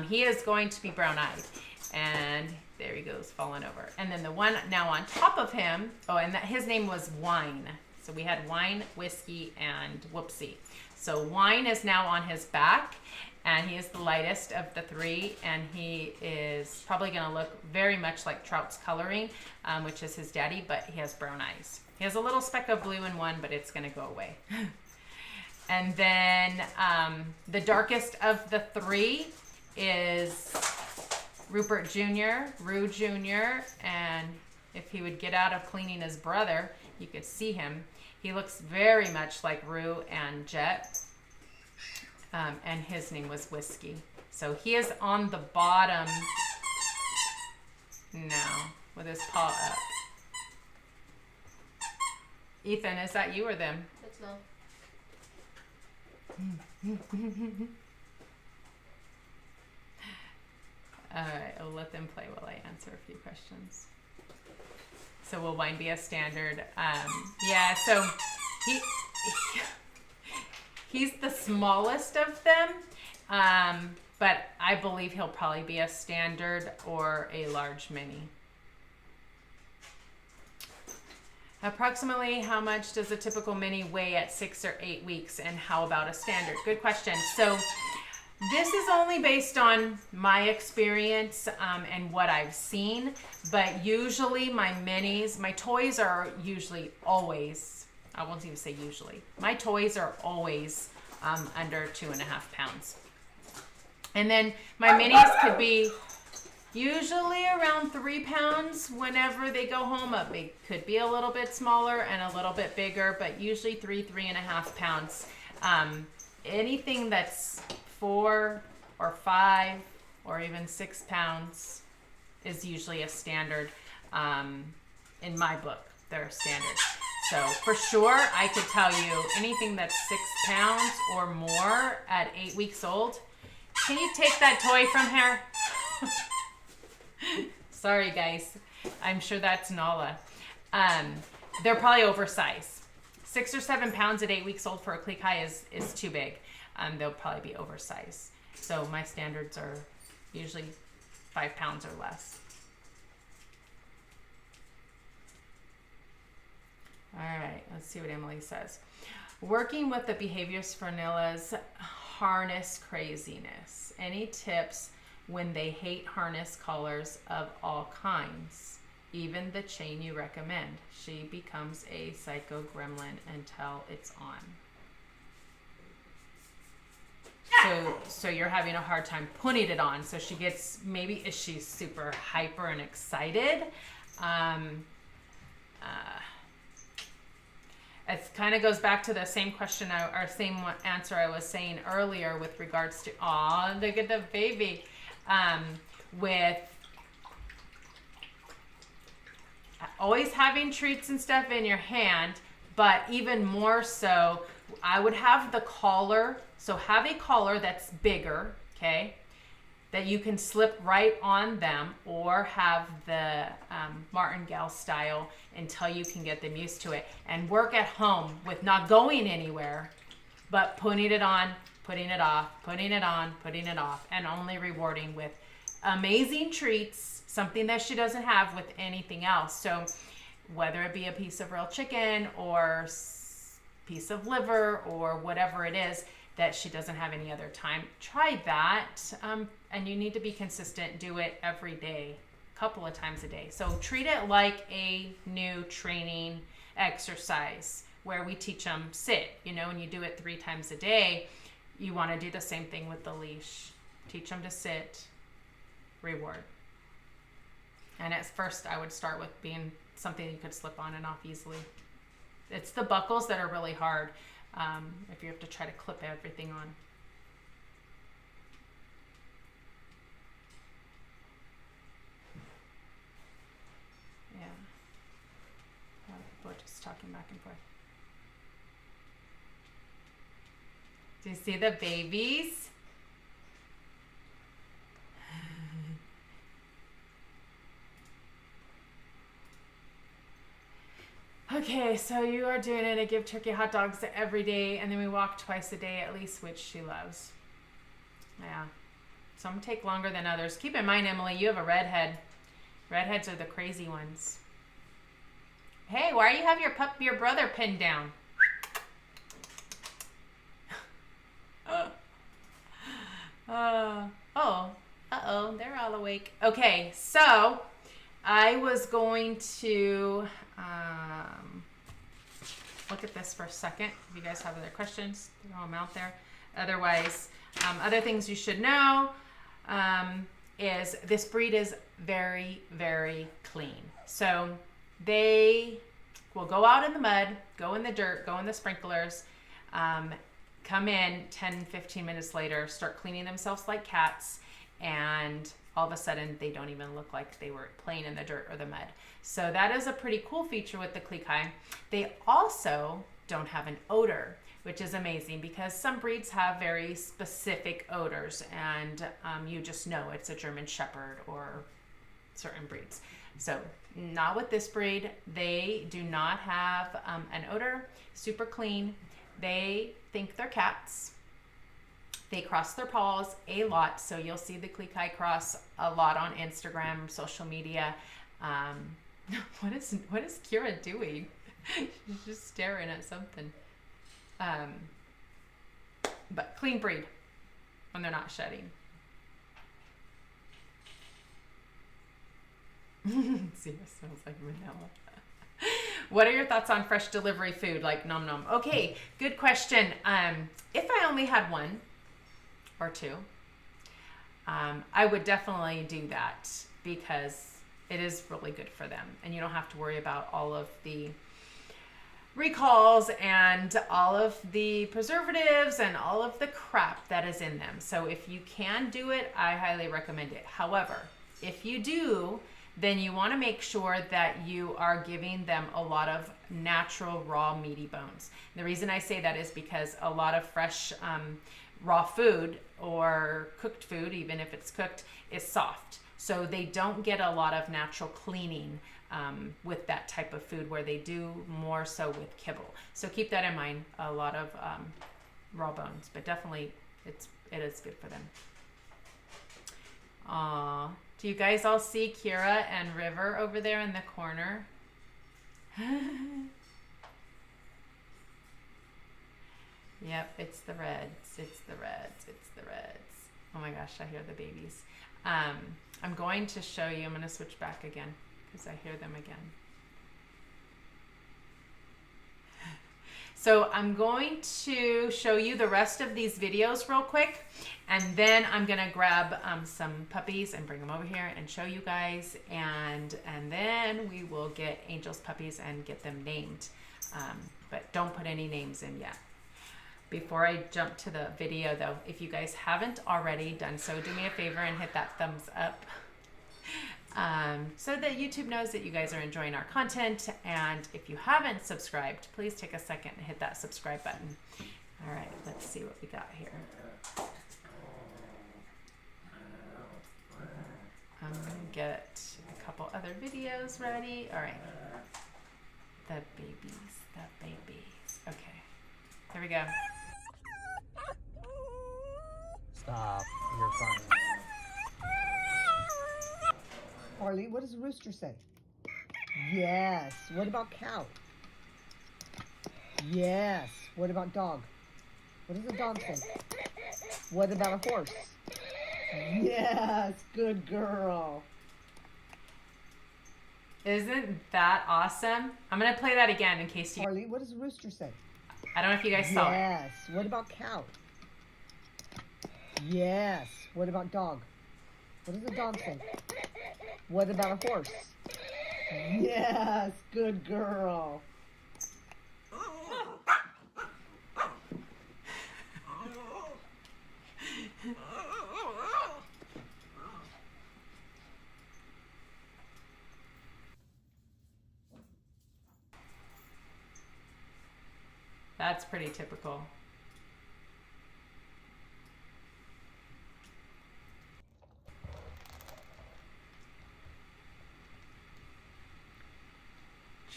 He is going to be brown-eyed. And there he goes, falling over. And then the one now on top of him, his name was Wine. So we had Wine, Whiskey, and Whoopsie. So Wine is now on his back, and he is the lightest of the three, and he is probably going to look very much like Trout's coloring, which is his daddy, but he has brown eyes. He has a little speck of blue in one, but it's going to go away. And then the darkest of the three is Rupert Jr., Rue Jr., and if he would get out of cleaning his brother, you could see him. He looks very much like Rue and Jet, and his name was Whiskey. So he is on the bottom now with his paw up. Ethan, is that you or them? That's not. All right, I'll let them play while I answer a few questions. So will Wine be a standard? Yeah, so he's the smallest of them, but I believe he'll probably be a standard or a large mini. Approximately how much does a typical mini weigh at 6 or 8 weeks, and how about a standard? Good question. So this is only based on my experience and what I've seen, but usually my minis, my toys are usually always, I won't even say usually, my toys are always under 2.5 pounds. And then my minis could be usually around 3 pounds whenever they go home. Could be a little bit smaller and a little bit bigger, but usually 3.5 pounds. Anything that's 4 or 5 or even 6 pounds is usually a standard. In my book, they're a standard. So for sure, I could tell you anything that's 6 pounds or more at 8 weeks old. Can you take that toy from here? Sorry, guys. I'm sure that's Nala. They're probably oversized. 6 or 7 pounds at 8 weeks old for a Klee Kai is too big. They'll probably be oversized. So my standards are usually 5 pounds or less. All right, let's see what Emily says. Working with the behaviors for Nilla's harness craziness. Any tips when they hate harness collars of all kinds? Even the chain you recommend. She becomes a psycho gremlin until it's on. So you're having a hard time putting it on. So she gets, maybe is she super hyper and excited? It kind of goes back to the same question or same answer I was saying earlier with regards to, aw, look at the baby. With always having treats and stuff in your hand, but even more so, I would have the collar. So have a collar that's bigger, okay, that you can slip right on them, or have the martingale style until you can get them used to it, and work at home with not going anywhere, but putting it on, putting it off, putting it on, putting it off, and only rewarding with amazing treats, something that she doesn't have with anything else. So whether it be a piece of real chicken or piece of liver or whatever it is that she doesn't have any other time, try that. And you need to be consistent. Do it every day, a couple of times a day. So treat it like a new training exercise where we teach them sit, and you do it 3 times a day. You want to do the same thing with the leash. Teach them to sit, reward. And at first I would start with being something you could slip on and off easily. It's the buckles that are really hard if you have to try to clip everything on. Yeah. People are just talking back and forth. Do you see the babies? Okay, so you are doing it. I give Turkey hot dogs every day, and then we walk twice a day at least, which she loves. Yeah. Some take longer than others. Keep in mind, Emily, you have a redhead. Redheads are the crazy ones. Hey, why do you have your brother pinned down? They're all awake. Okay, so I was going to look at this for a second. If you guys have other questions, throw them out there. Otherwise, other things you should know is this breed is very, very clean. So they will go out in the mud, go in the dirt, go in the sprinklers, come in 10, 15 minutes later, start cleaning themselves like cats, and all of a sudden they don't even look like they were playing in the dirt or the mud. So that is a pretty cool feature with the Klee Kai. They also don't have an odor, which is amazing because some breeds have very specific odors, and you just know it's a German Shepherd or certain breeds. So not with this breed. They do not have an odor, super clean. They think they're cats. They cross their paws a lot, so you'll see the Klee Kai cross a lot on Instagram, social media. What is Kira doing? She's just staring at something. But clean breed when they're not shedding. See, it smells like vanilla. What are your thoughts on fresh delivery food like nom nom? Okay, good question. If I only had one or two, I would definitely do that because it is really good for them, and you don't have to worry about all of the recalls and all of the preservatives and all of the crap that is in them. So if you can do it, I highly recommend it. However, if you do, then you want to make sure that you are giving them a lot of natural raw meaty bones. And the reason I say that is because a lot of fresh raw food or cooked food, even if it's cooked, is soft. So they don't get a lot of natural cleaning with that type of food, where they do more so with kibble. So keep that in mind, a lot of raw bones, but definitely it is good for them. Aww. Do you guys all see Kira and River over there in the corner? Yep, it's the reds. It's the reds. It's the reds. Oh my gosh, I hear the babies. I'm going to show you. I'm going to switch back again because I hear them again. So I'm going to show you the rest of these videos real quick, and then I'm gonna grab some puppies and bring them over here and show you guys, and then we will get Angel's puppies and get them named. But don't put any names in yet. Before I jump to the video though, if you guys haven't already done so, do me a favor and hit that thumbs up. So that YouTube knows that you guys are enjoying our content. And if you haven't subscribed, please take a second and hit that subscribe button. All right, let's see what we got here. I'm gonna get a couple other videos ready. All right, the babies. Okay, here we go. Stop. You're fine. Harley, what does a rooster say? Yes. What about cow? Yes. What about dog? What does a dog say? What about a horse? Yes. Good girl. Isn't that awesome? I'm gonna play that again in case you... Harley, what does a rooster say? I don't know if you guys saw it. Yes. What about cow? Yes. What about dog? What does a dog say? What about a horse? Yes, good girl. That's pretty typical.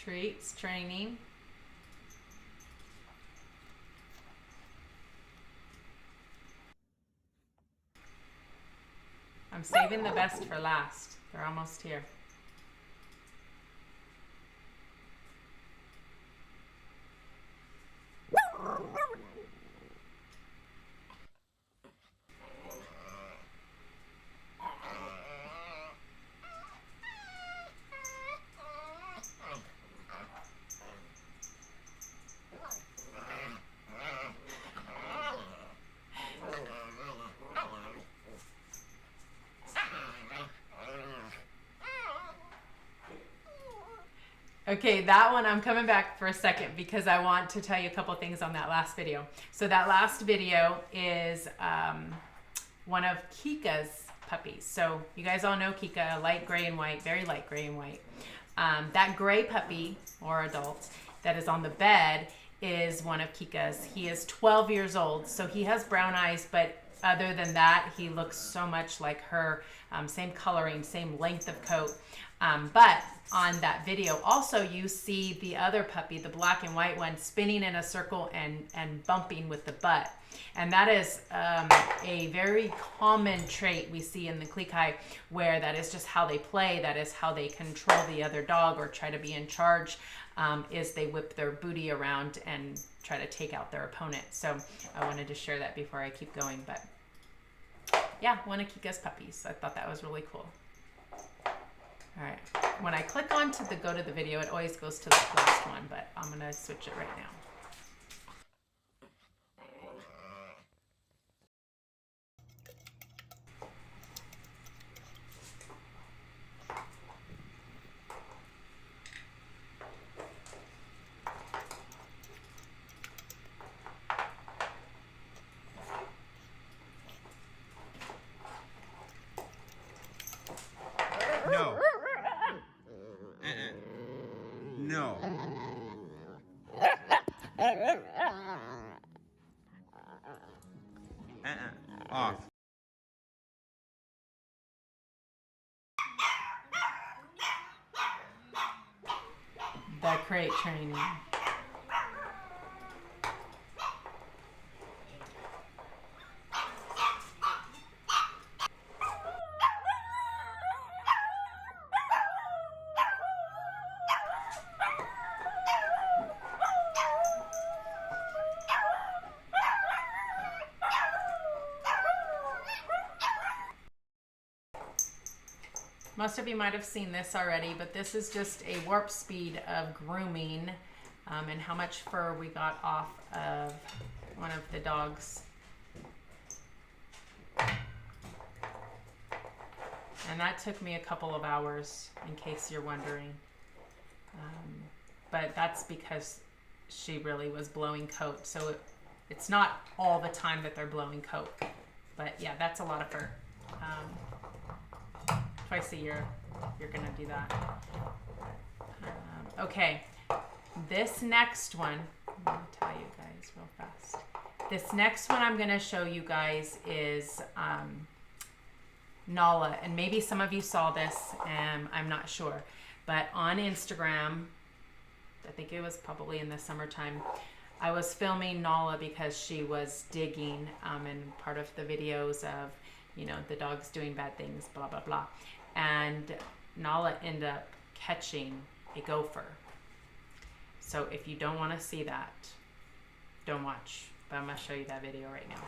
Treats, training. I'm saving the best for last. They're almost here. Okay, that one I'm coming back for a second because I want to tell you a couple things on that last video. So that last video is one of Kika's puppies. So you guys all know Kika, light gray and white, very light gray and white. That gray puppy or adult that is on the bed is one of Kika's. He is 12 years old, so he has brown eyes, but other than that, he looks so much like her, same coloring, same length of coat. But on that video, also you see the other puppy, the black and white one, spinning in a circle and bumping with the butt. And that is a very common trait we see in the Klee Kai, where that is just how they play, that is how they control the other dog or try to be in charge, is they whip their booty around and try to take out their opponent. So I wanted to share that before I keep going. But yeah, one of Kika's puppies. I thought that was really cool. All right, when I click on to go to the video, it always goes to the last one, but I'm gonna switch it right now. No. No. Off. The crate training. Most of you might have seen this already, but this is just a warp speed of grooming and how much fur we got off of one of the dogs. And that took me a couple of hours, in case you're wondering. But that's because she really was blowing coat. So it's not all the time that they're blowing coat. But yeah, that's a lot of fur. Twice a year, you're gonna do that. Okay, this next one, I'm gonna tell you guys real fast. This next one I'm gonna show you guys is Nala, and maybe some of you saw this, and I'm not sure, but on Instagram, I think it was probably in the summertime, I was filming Nala because she was digging in part of the videos of, you know, the dog's doing bad things, blah, blah, blah. And Nala ended up catching a gopher. So if you don't want to see that, don't watch. But I'm going to show you that video right now.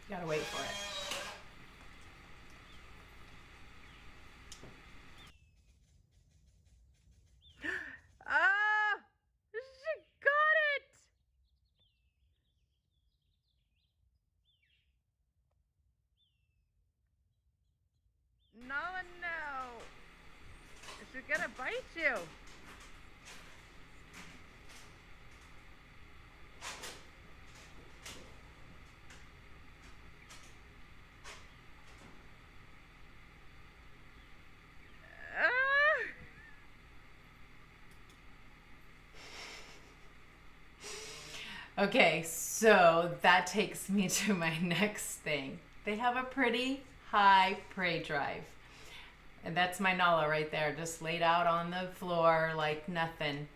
You gotta wait for it. No. She's gonna bite you. Okay, so that takes me to my next thing. They have a pretty high prey drive. And that's my Nala right there, just laid out on the floor like nothing.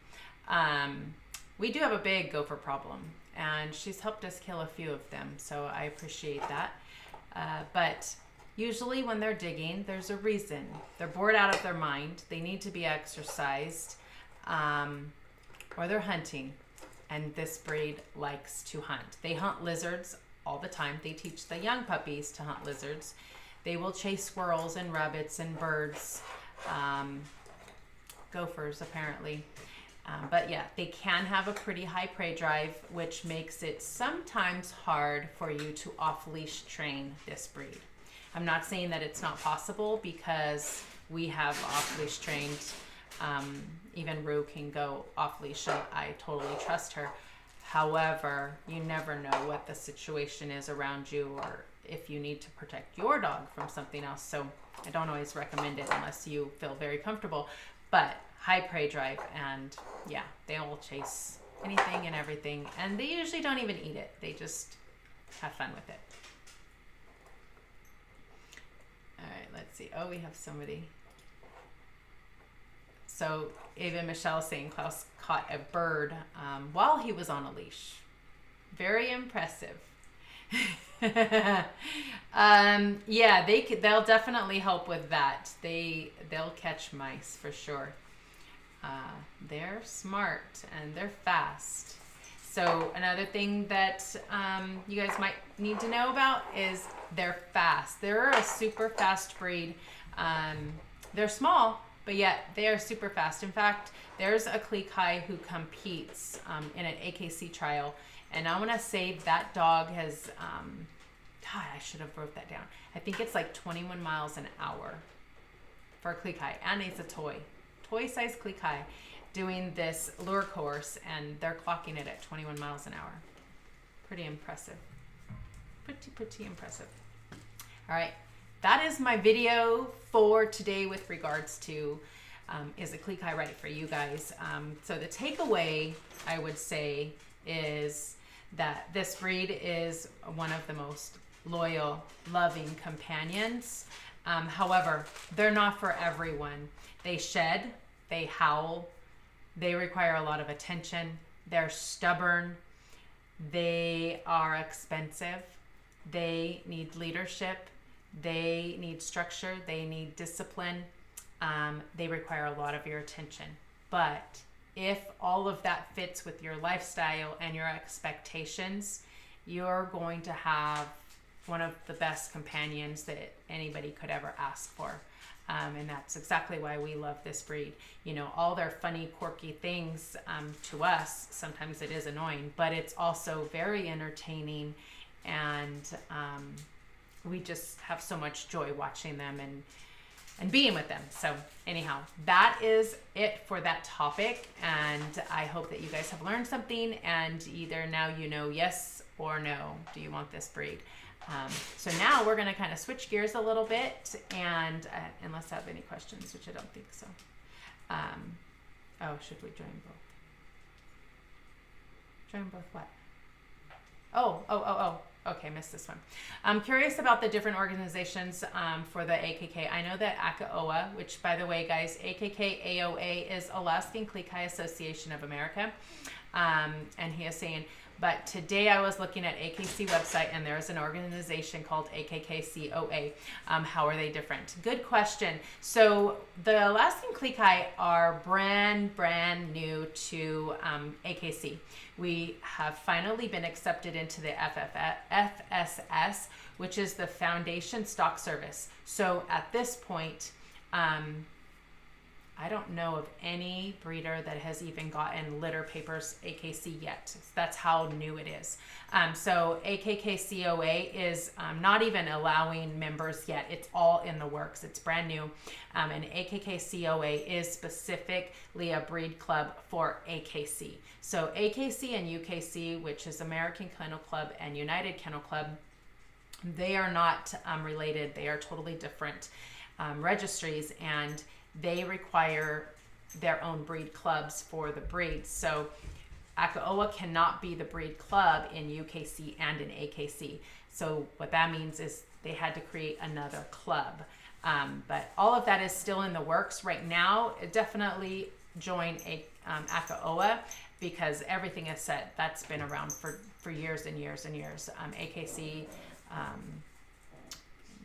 We do have a big gopher problem, and she's helped us kill a few of them, so I appreciate that. But usually when they're digging, there's a reason. They're bored out of their mind. They need to be exercised, or they're hunting. And this breed likes to hunt. They hunt lizards all the time. They teach the young puppies to hunt lizards. They will chase squirrels and rabbits and birds, gophers apparently. But yeah, they can have a pretty high prey drive, which makes it sometimes hard for you to off-leash train this breed. I'm not saying that it's not possible, because we have off-leash trained. Even Rue can go off-leash, and I totally trust her. However, you never know what the situation is around you, or if you need to protect your dog from something else. So I don't always recommend it unless you feel very comfortable. But high prey drive, and yeah, they will chase anything and everything, and they usually don't even eat it. They just have fun with it. All right, let's see. Oh, we have somebody. So Ava and Michelle saying Klaus caught a bird while he was on a leash. Very impressive. Yeah, they'll definitely help with that. They'll catch mice for sure. They're smart and they're fast. So another thing that you guys might need to know about is they're fast. They're a super fast breed. They're small, but yet they are super fast. In fact, there's a Klee Kai who competes in an AKC trial, and I want to say that dog has, God, I should have wrote that down. I think it's like 21 miles an hour for a Klee Kai, and it's a toy-sized Klee Kai doing this lure course, and they're clocking it at 21 miles an hour. Pretty impressive. Pretty impressive. All right. That is my video for today with regards to is a Klee Kai right for you guys. So the takeaway, I would say, is that this breed is one of the most loyal, loving companions. However, they're not for everyone. They shed, they howl, they require a lot of attention, they're stubborn, they are expensive, they need leadership, they need structure, they need discipline, they require a lot of your attention. But if all of that fits with your lifestyle and your expectations, you're going to have one of the best companions that anybody could ever ask for. And that's exactly why we love this breed. You know, all their funny, quirky things, to us, sometimes it is annoying, but it's also very entertaining, and we just have so much joy watching them and being with them. So anyhow, that is it for that topic, and I hope that you guys have learned something, and either now you know yes or no, do you want this breed? So now we're going to kind of switch gears a little bit, and unless I have any questions, which I don't think so. Oh, should we join both? Join both what? Oh. Okay, missed this one. I'm curious about the different organizations for the AKK. I know that AKOA, which by the way, guys, AKK AOA is Alaskan Klee Kai Association of America. And he is saying, but today I was looking at AKC website, and there's an organization called AKKCOA. How are they different? Good question. So the Alaskan Klee Kai are brand new to AKC. We have finally been accepted into the FSS, which is the Foundation Stock Service. So at this point, I don't know of any breeder that has even gotten litter papers AKC yet. That's how new it is. So AKKCOA is not even allowing members yet. It's all in the works. It's brand new. And AKKCOA is specifically a breed club for AKC. So AKC and UKC, which is American Kennel Club and United Kennel Club, they are not related. They are totally different registries, and they require their own breed clubs for the breeds. So Akaoa cannot be the breed club in UKC and in AKC. So what that means is they had to create another club. But all of that is still in the works right now. Definitely join Akaoa because everything is set. That's been around for years and years and years. AKC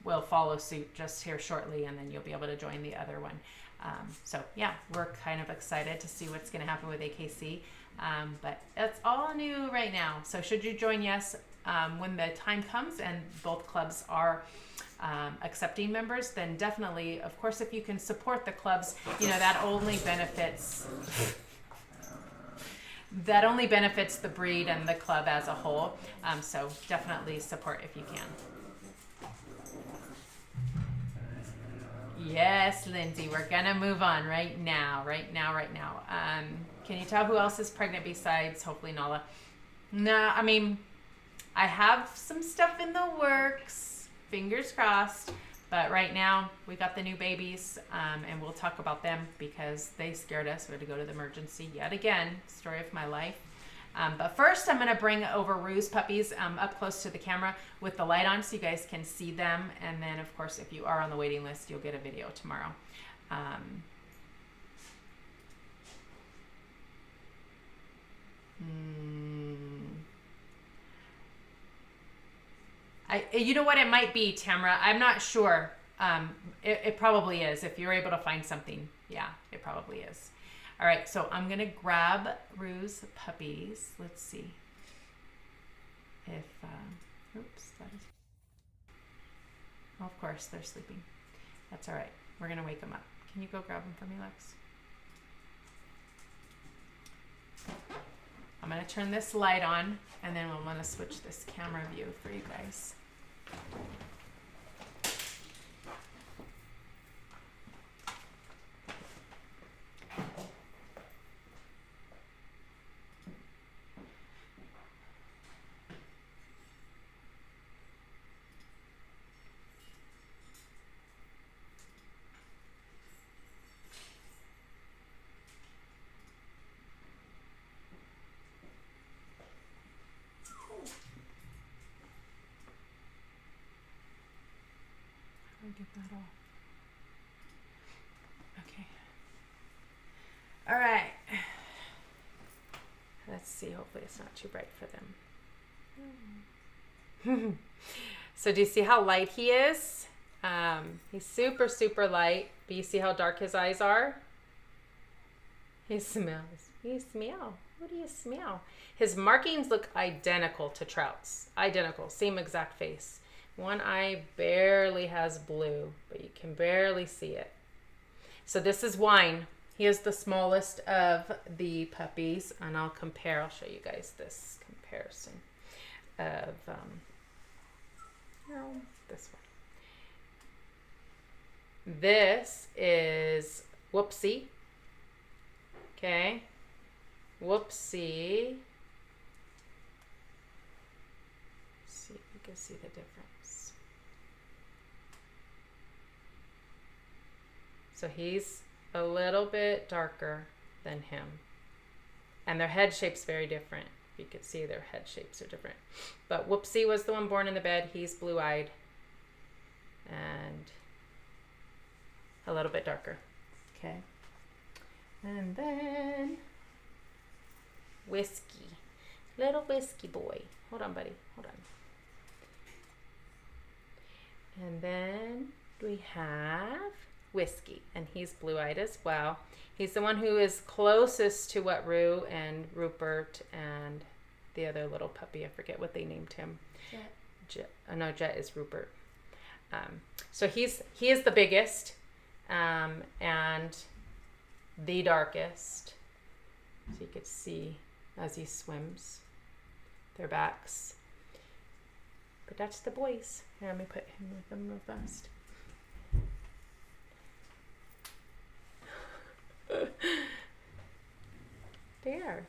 will follow suit just here shortly, and then you'll be able to join the other one. So yeah, we're kind of excited to see what's going to happen with AKC. But it's all new right now. So should you join, yes, when the time comes and both clubs are accepting members, then definitely, of course, if you can support the clubs, you know, that only benefits the breed and the club as a whole. So definitely support if you can. Yes, Lindsay, we're gonna move on right now. Can you tell who else is pregnant besides hopefully Nala? No, I mean, I have some stuff in the works, fingers crossed, but right now we got the new babies, and we'll talk about them because they scared us. We had to go to the emergency yet again, story of my life. But first I'm gonna bring over Rue's puppies up close to the camera with the light on so you guys can see them. And then of course, if you are on the waiting list, you'll get a video tomorrow. You know what it might be, Tamara? I'm not sure. It probably is. If you're able to find something, yeah, it probably is. All right, so I'm gonna grab Rue's puppies. Let's see if, oops, that is, oh, of course, they're sleeping. That's all right. We're gonna wake them up. Can you go grab them for me, Lex? I'm gonna turn this light on and then we'll wanna switch this camera view for you guys. Get that off. Okay. All right. Let's see. Hopefully it's not too bright for them. So do you see how light he is? He's super, super light. But you see how dark his eyes are? He smells. You smell. What do you smell? His markings look identical to Trout's. Identical. Same exact face. One eye barely has blue, but you can barely see it. So this is Wine. He is the smallest of the puppies, and I'll compare. I'll show you guys this comparison of this one. This is Whoopsie. Okay, Whoopsie. Let's see if you can see the difference. So he's a little bit darker than him. And their head shape's very different. You could see their head shapes are different. But Whoopsie was the one born in the bed. He's blue-eyed and a little bit darker. Okay. And then Whiskey. Little Whiskey boy. Hold on, buddy. Hold on. And then we have Whiskey, and he's blue-eyed as well. He's the one who is closest to what Rue and Rupert and the other little puppy, I forget what they named him. Jet. No, Jet is Rupert. So he is the biggest and the darkest. So you could see as he swims their backs. But that's the boys. Here, let me put him with them real fast. There.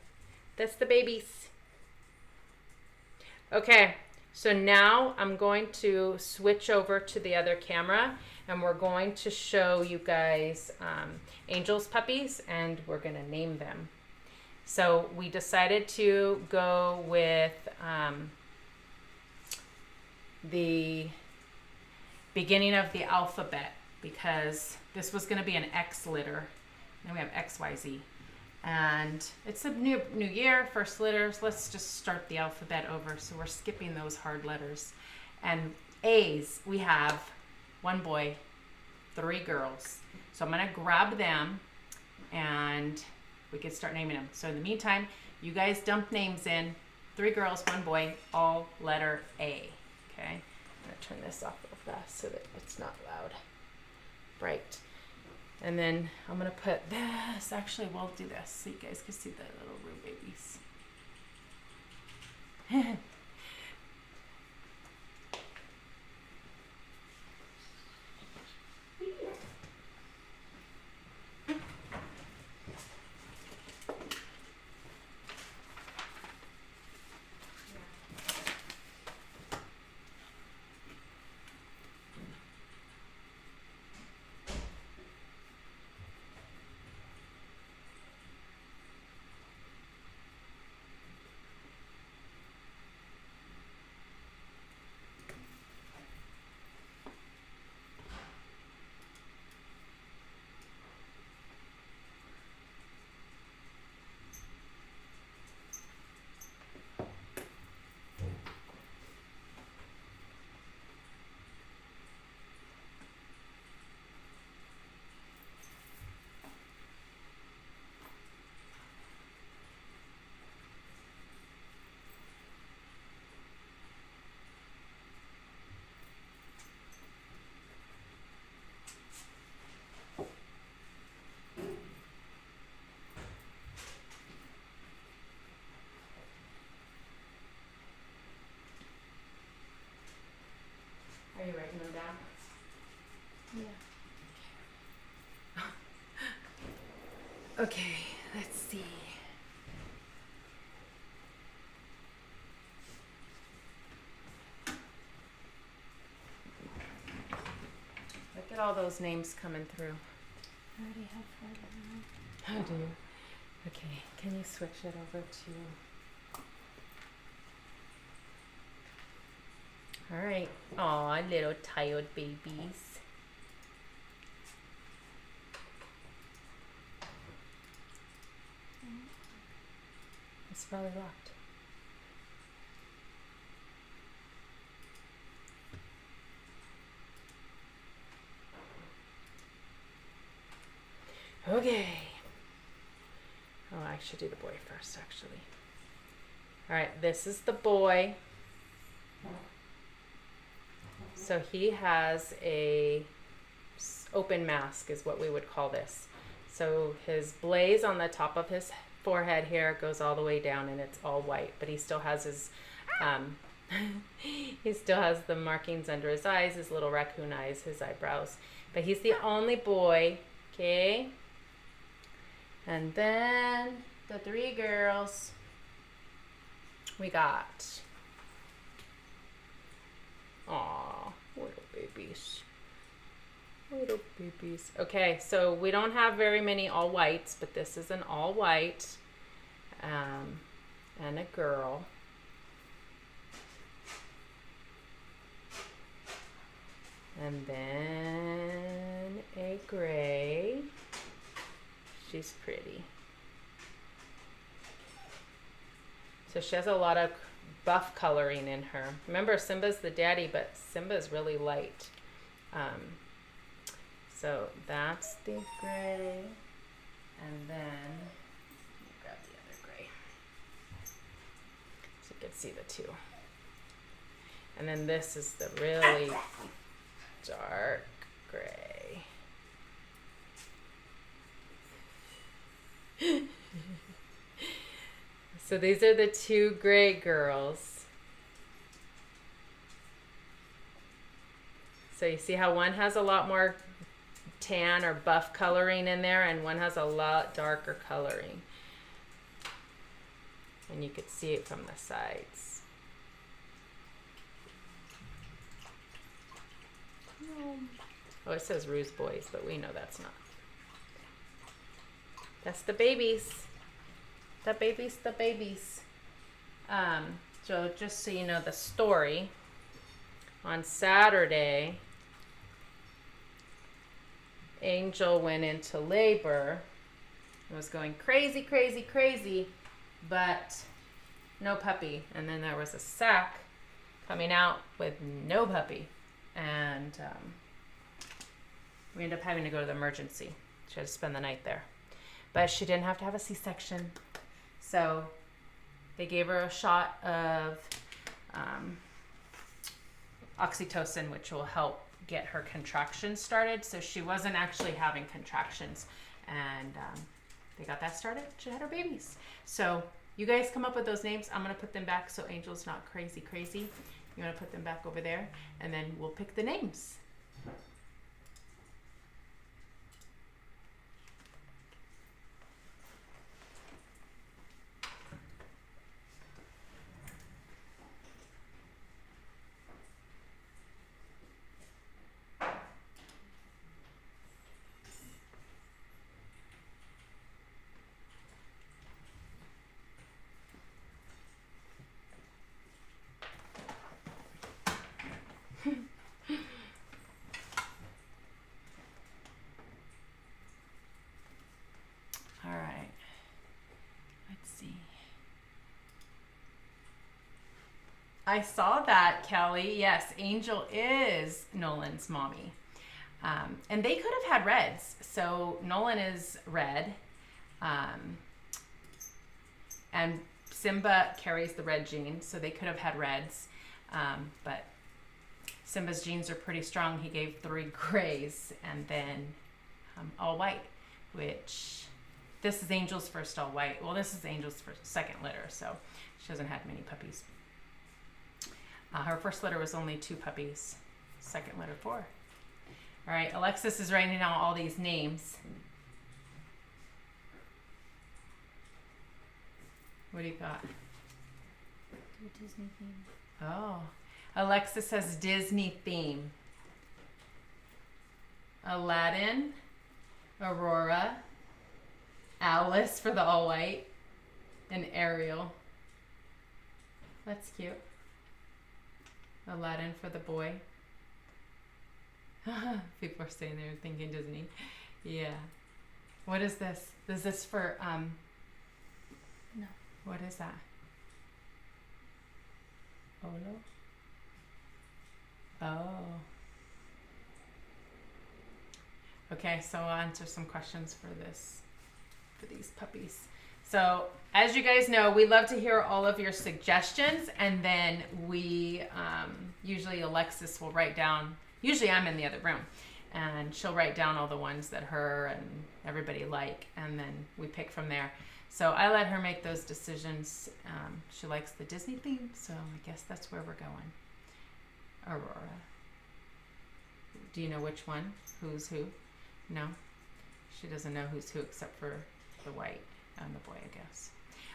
That's the babies. Okay, so now I'm going to switch over to the other camera and we're going to show you guys Angel's puppies and we're going to name them. So we decided to go with the beginning of the alphabet because this was going to be an X litter. Then we have X, Y, Z. And it's a new year, first litters. Let's just start the alphabet over. So we're skipping those hard letters. And A's, we have 1 boy, 3 girls. So I'm going to grab them and we can start naming them. So in the meantime, you guys dump names in. 3 girls, 1 boy, all letter A. Okay? I'm going to turn this off real fast so that it's not loud. Bright. And then I'm going to put this. Actually, we'll do this so you guys can see the little Roo babies. Are you writing them down? Yeah. Okay, let's see. Look at all those names coming through. I already have 4 down. How do you? Okay, can you switch it over to... All right. Aw, little tired babies. It's probably locked. Okay. Oh, I should do the boy first, actually. All right, this is the boy. So he has a open mask is what we would call this. So his blaze on the top of his forehead here goes all the way down and it's all white, but he still has his he still has the markings under his eyes, his little raccoon eyes, his eyebrows. But he's the only boy, okay? And then the 3 girls we got. Aw, little babies. Little babies. Okay, so we don't have very many all whites, but this is an all white and a girl. And then a gray. She's pretty. So she has a lot of buff coloring in her. Remember, Simba's the daddy, but Simba's really light. So that's the gray. And then, let me grab the other gray. So you can see the 2. And then this is the really dark gray. So these are the 2 gray girls. So you see how one has a lot more tan or buff coloring in there and one has a lot darker coloring. And you could see it from the sides. Oh, it says Ruse Boys, but we know that's not. That's the babies. The babies, the babies. So just so you know the story, on Saturday, Angel went into labor. It was going crazy, crazy, crazy, but no puppy. And then there was a sack coming out with no puppy. And we ended up having to go to the emergency. She had to spend the night there. But she didn't have to have a C-section. So they gave her a shot of oxytocin, which will help get her contractions started. So she wasn't actually having contractions. And they got that started. She had her babies. So you guys come up with those names. I'm going to put them back so Angel's not crazy, crazy. You want to put them back over there, and then we'll pick the names. All right. Let's see. I saw that, Kelly. Yes, Angel is Nolan's mommy. And they could have had reds. So Nolan is red. And Simba carries the red gene, so they could have had reds. But Simba's genes are pretty strong. He gave 3 grays and then all white, which this is Angel's first all white. Well, this is Angel's second litter, so she hasn't had many puppies. Her first litter was only 2 puppies. Second litter, 4. All right, Alexis is writing down all these names. What do you got? Disney theme. Oh, Alexis says Disney theme. Aladdin, Aurora, Alice for the all white, and Ariel. That's cute. Aladdin for the boy. People are staying there thinking Disney. Yeah. What is this? Is this for, No. what is that? Olo? Oh. Okay, so I'll answer some questions for these puppies. So as you guys know, we love to hear all of your suggestions, and then we usually Alexis will write down, usually I'm in the other room, and she'll write down all the ones that her and everybody like, and then we pick from there. So I let her make those decisions. She likes the Disney theme, so I guess that's where we're going. Aurora. Do you know which one? Who's who? No? She doesn't know who's who except for the white and the boy, I guess.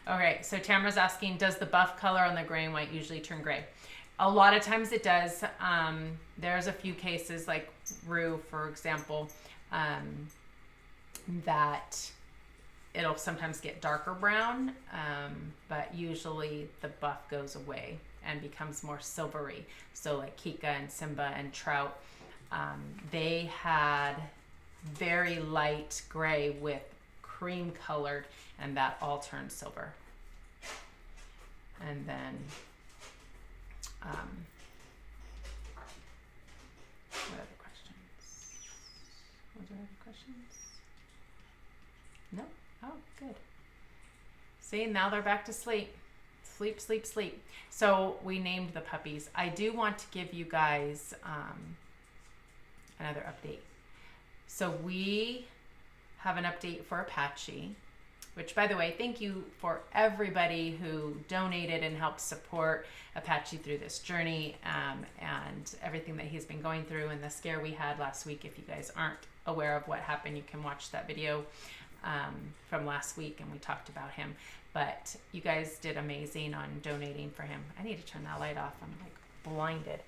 Okay, so Tamara's asking, does the buff color on the gray and white usually turn gray? A lot of times it does. There's a few cases like Rue, for example, that it'll sometimes get darker brown, but usually the buff goes away and becomes more silvery. So like Kika and Simba and Trout, they had very light gray with cream colored, and that all turned silver. And then what other questions? Was there other questions? No? Oh, good. See, now they're back to sleep. Sleep, sleep, sleep. So we named the puppies. I do want to give you guys another update. So we have an update for Apache, which, by the way, thank you for everybody who donated and helped support Apache through this journey, and everything that he's been going through, and the scare we had last week. If you guys aren't aware of what happened, you can watch that video from last week, and we talked about him. But you guys did amazing on donating for him. I need to turn that light off. I'm like blinded.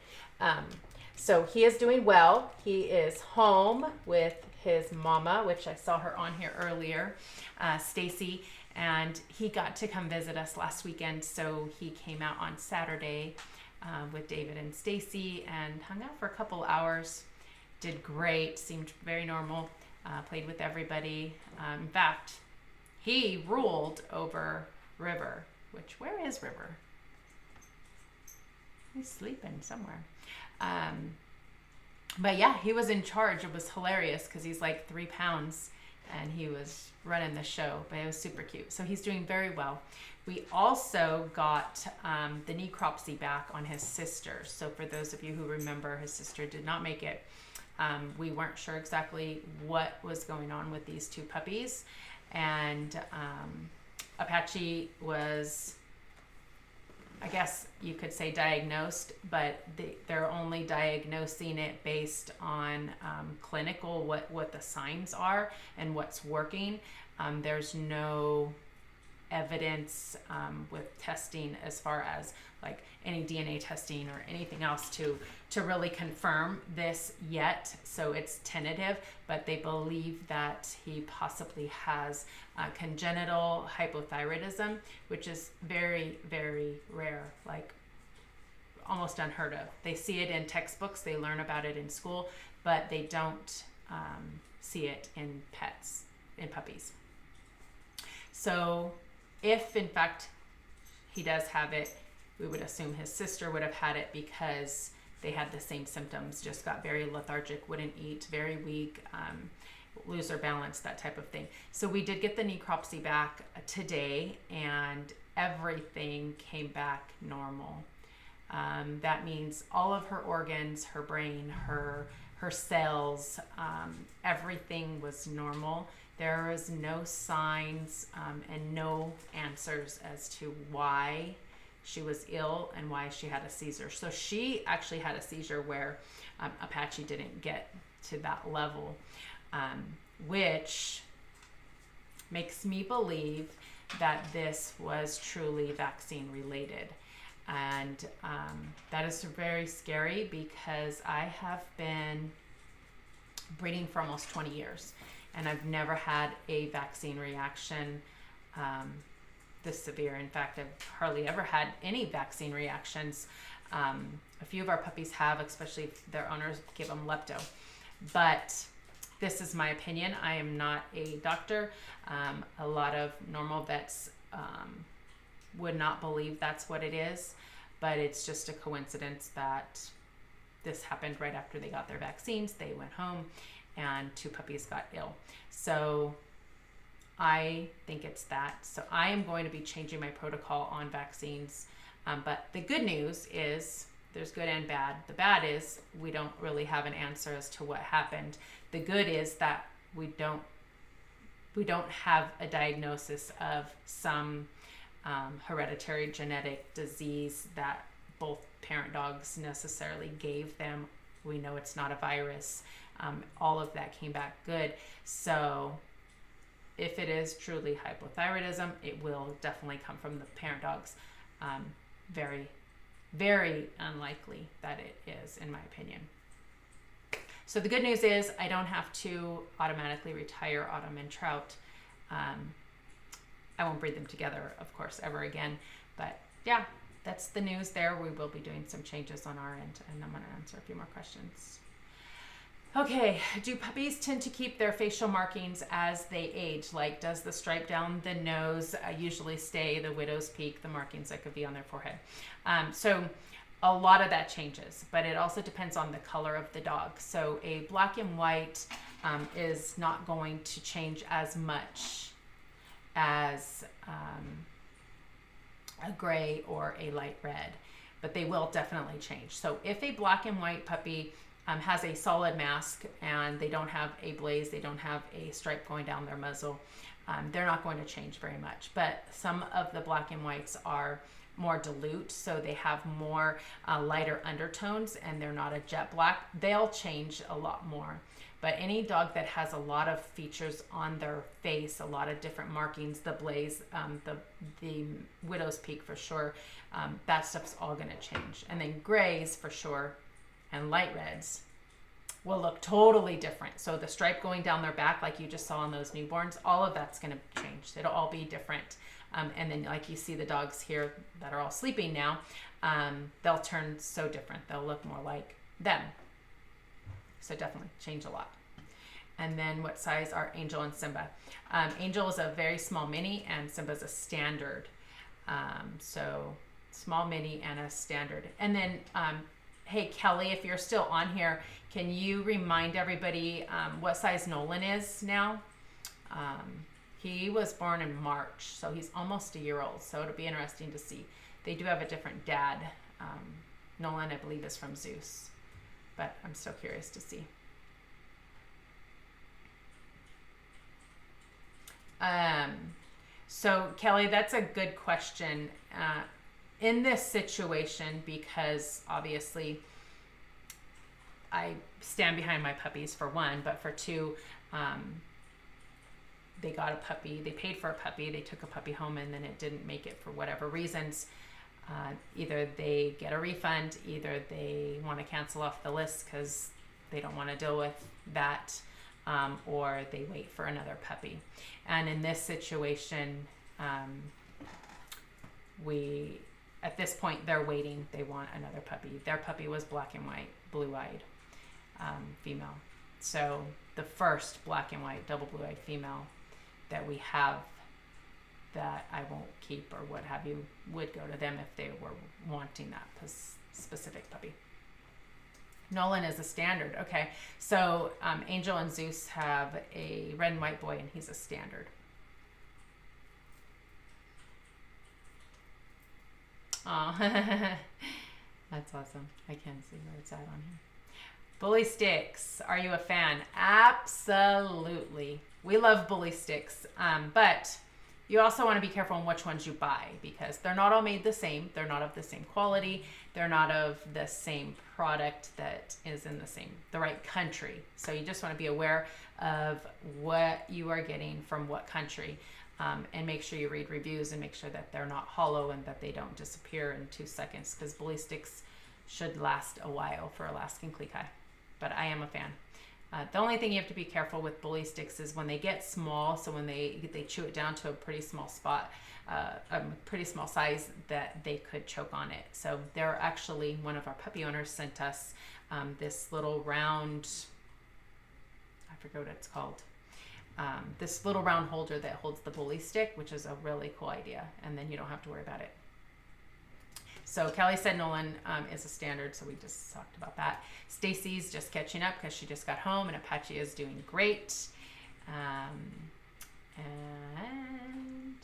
So he is doing well. He is home with his mama, which I saw her on here earlier, Stacy, And he got to come visit us last weekend, so he came out on Saturday with David and Stacy and hung out for a couple hours. Did great, seemed very normal, played with everybody. In fact, he ruled over River, which, where is River? He's sleeping somewhere. But yeah, he was in charge. It was hilarious because he's like 3 pounds and he was running the show, but it was super cute. So he's doing very well. We also got the necropsy back on his sister. So for those of you who remember, his sister did not make it. We weren't sure exactly what was going on with these 2 puppies. And Apache was, I guess you could say, diagnosed, but they're only diagnosing it based on clinical, what the signs are and what's working. There's no evidence with testing as far as like any DNA testing or anything else to really confirm this yet. So it's tentative, but they believe that he possibly has congenital hypothyroidism, which is very, very rare, like almost unheard of. They see it in textbooks, they learn about it in school, but they don't see it in pets, in puppies. So if in fact he does have it, we would assume his sister would have had it because they had the same symptoms, just got very lethargic, wouldn't eat, very weak, lose their balance, that type of thing. So we did get the necropsy back today and everything came back normal. That means all of her organs, her brain, her cells, everything was normal. There was no signs and no answers as to why she was ill and why she had a seizure. So she actually had a seizure where Apache didn't get to that level, which makes me believe that this was truly vaccine related. And that is very scary because I have been breeding for almost 20 years and I've never had a vaccine reaction this severe. In fact, I've hardly ever had any vaccine reactions. A few of our puppies have, especially if their owners give them lepto. But this is my opinion. I am not a doctor. A lot of normal vets would not believe that's what it is, but it's just a coincidence that this happened right after they got their vaccines. They went home and 2 puppies got ill. So I think it's that. So I am going to be changing my protocol on vaccines. But the good news is there's good and bad. The bad is we don't really have an answer as to what happened. The good is that we don't have a diagnosis of some hereditary genetic disease that both parent dogs necessarily gave them. We know it's not a virus. All of that came back good. So if it is truly hypothyroidism, it will definitely come from the parent dogs. Very, very unlikely that it is, in my opinion. So the good news is I don't have to automatically retire Autumn and Trout. I won't breed them together, of course, ever again. But yeah, that's the news there. We will be doing some changes on our end, and I'm going to answer a few more questions. Okay, do puppies tend to keep their facial markings as they age? Like, does the stripe down the nose usually stay, the widow's peak, the markings that could be on their forehead? So a lot of that changes, but it also depends on the color of the dog. So a black and white is not going to change as much as a gray or a light red, but they will definitely change. So if a black and white puppy has a solid mask and they don't have a blaze, they don't have a stripe going down their muzzle, they're not going to change very much. But some of the black and whites are more dilute, so they have more lighter undertones and they're not a jet black. They'll change a lot more. But any dog that has a lot of features on their face, a lot of different markings, the blaze, the widow's peak for sure, that stuff's all going to change. And then grays for sure, and light reds, will look totally different. So the stripe going down their back, like you just saw on those newborns, all of that's going to change. It'll all be different. And then like you see the dogs here that are all sleeping now, they'll turn so different. They'll look more like them. So definitely change a lot. And then what size are Angel and Simba? Angel is a very small mini and Simba's a standard. So small mini and a standard. And then, hey, Kelly, if you're still on here, can you remind everybody what size Nolan is now? He was born in March, so he's almost a year old. So it'll be interesting to see. They do have a different dad. Nolan, I believe, is from Zeus, but I'm still curious to see. So Kelly, that's a good question. In this situation, because obviously I stand behind my puppies for one, but for two, they got a puppy, they paid for a puppy, they took a puppy home and then it didn't make it for whatever reasons. Either they get a refund, either they want to cancel off the list because they don't want to deal with that, or they wait for another puppy. And in this situation, at this point, they're waiting. They want another puppy. Their puppy was black and white, blue-eyed female. So the first black and white, double blue-eyed female that we have that I won't keep or what have you would go to them if they were wanting that specific puppy. Nolan is a standard. Okay, so Angel and Zeus have a red and white boy and he's a standard. Oh, that's awesome. I can't see where it's at on here. Bully sticks. Are you a fan? Absolutely. We love bully sticks. But you also want to be careful on which ones you buy because they're not all made the same. They're not of the same quality. They're not of the same product that is in the right country. So you just want to be aware of what you are getting from what country. And make sure you read reviews and make sure that they're not hollow and that they don't disappear in 2 seconds because bully sticks should last a while for Alaskan Klee Kai. But I am a fan. The only thing you have to be careful with bully sticks is when they get small, so when they chew it down to a pretty small spot, a pretty small size, that they could choke on it. So they're actually, one of our puppy owners sent us this little round, I forget what it's called, this little round holder that holds the bully stick, which is a really cool idea, and then you don't have to worry about it. So Kelly said Nolan is a standard, so we just talked about that. Stacy's just catching up because she just got home, and Apache is doing great. And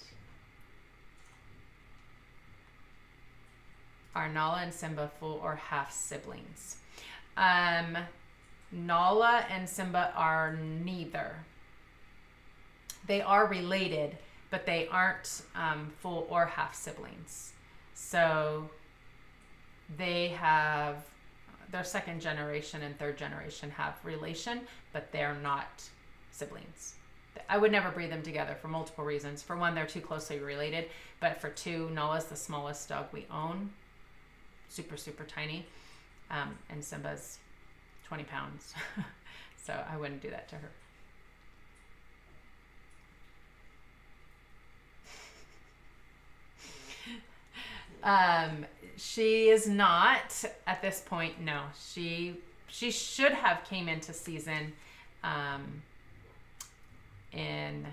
are Nala and Simba full or half siblings? Nala and Simba are neither. They are related, but they aren't full or half siblings. So they have, their second generation and third generation have relation, but they're not siblings. I would never breed them together for multiple reasons. For one, they're too closely related, but for two, Nala's the smallest dog we own, super, super tiny, and Simba's 20 pounds. So I wouldn't do that to her. She is not at this point. No, she should have came into season in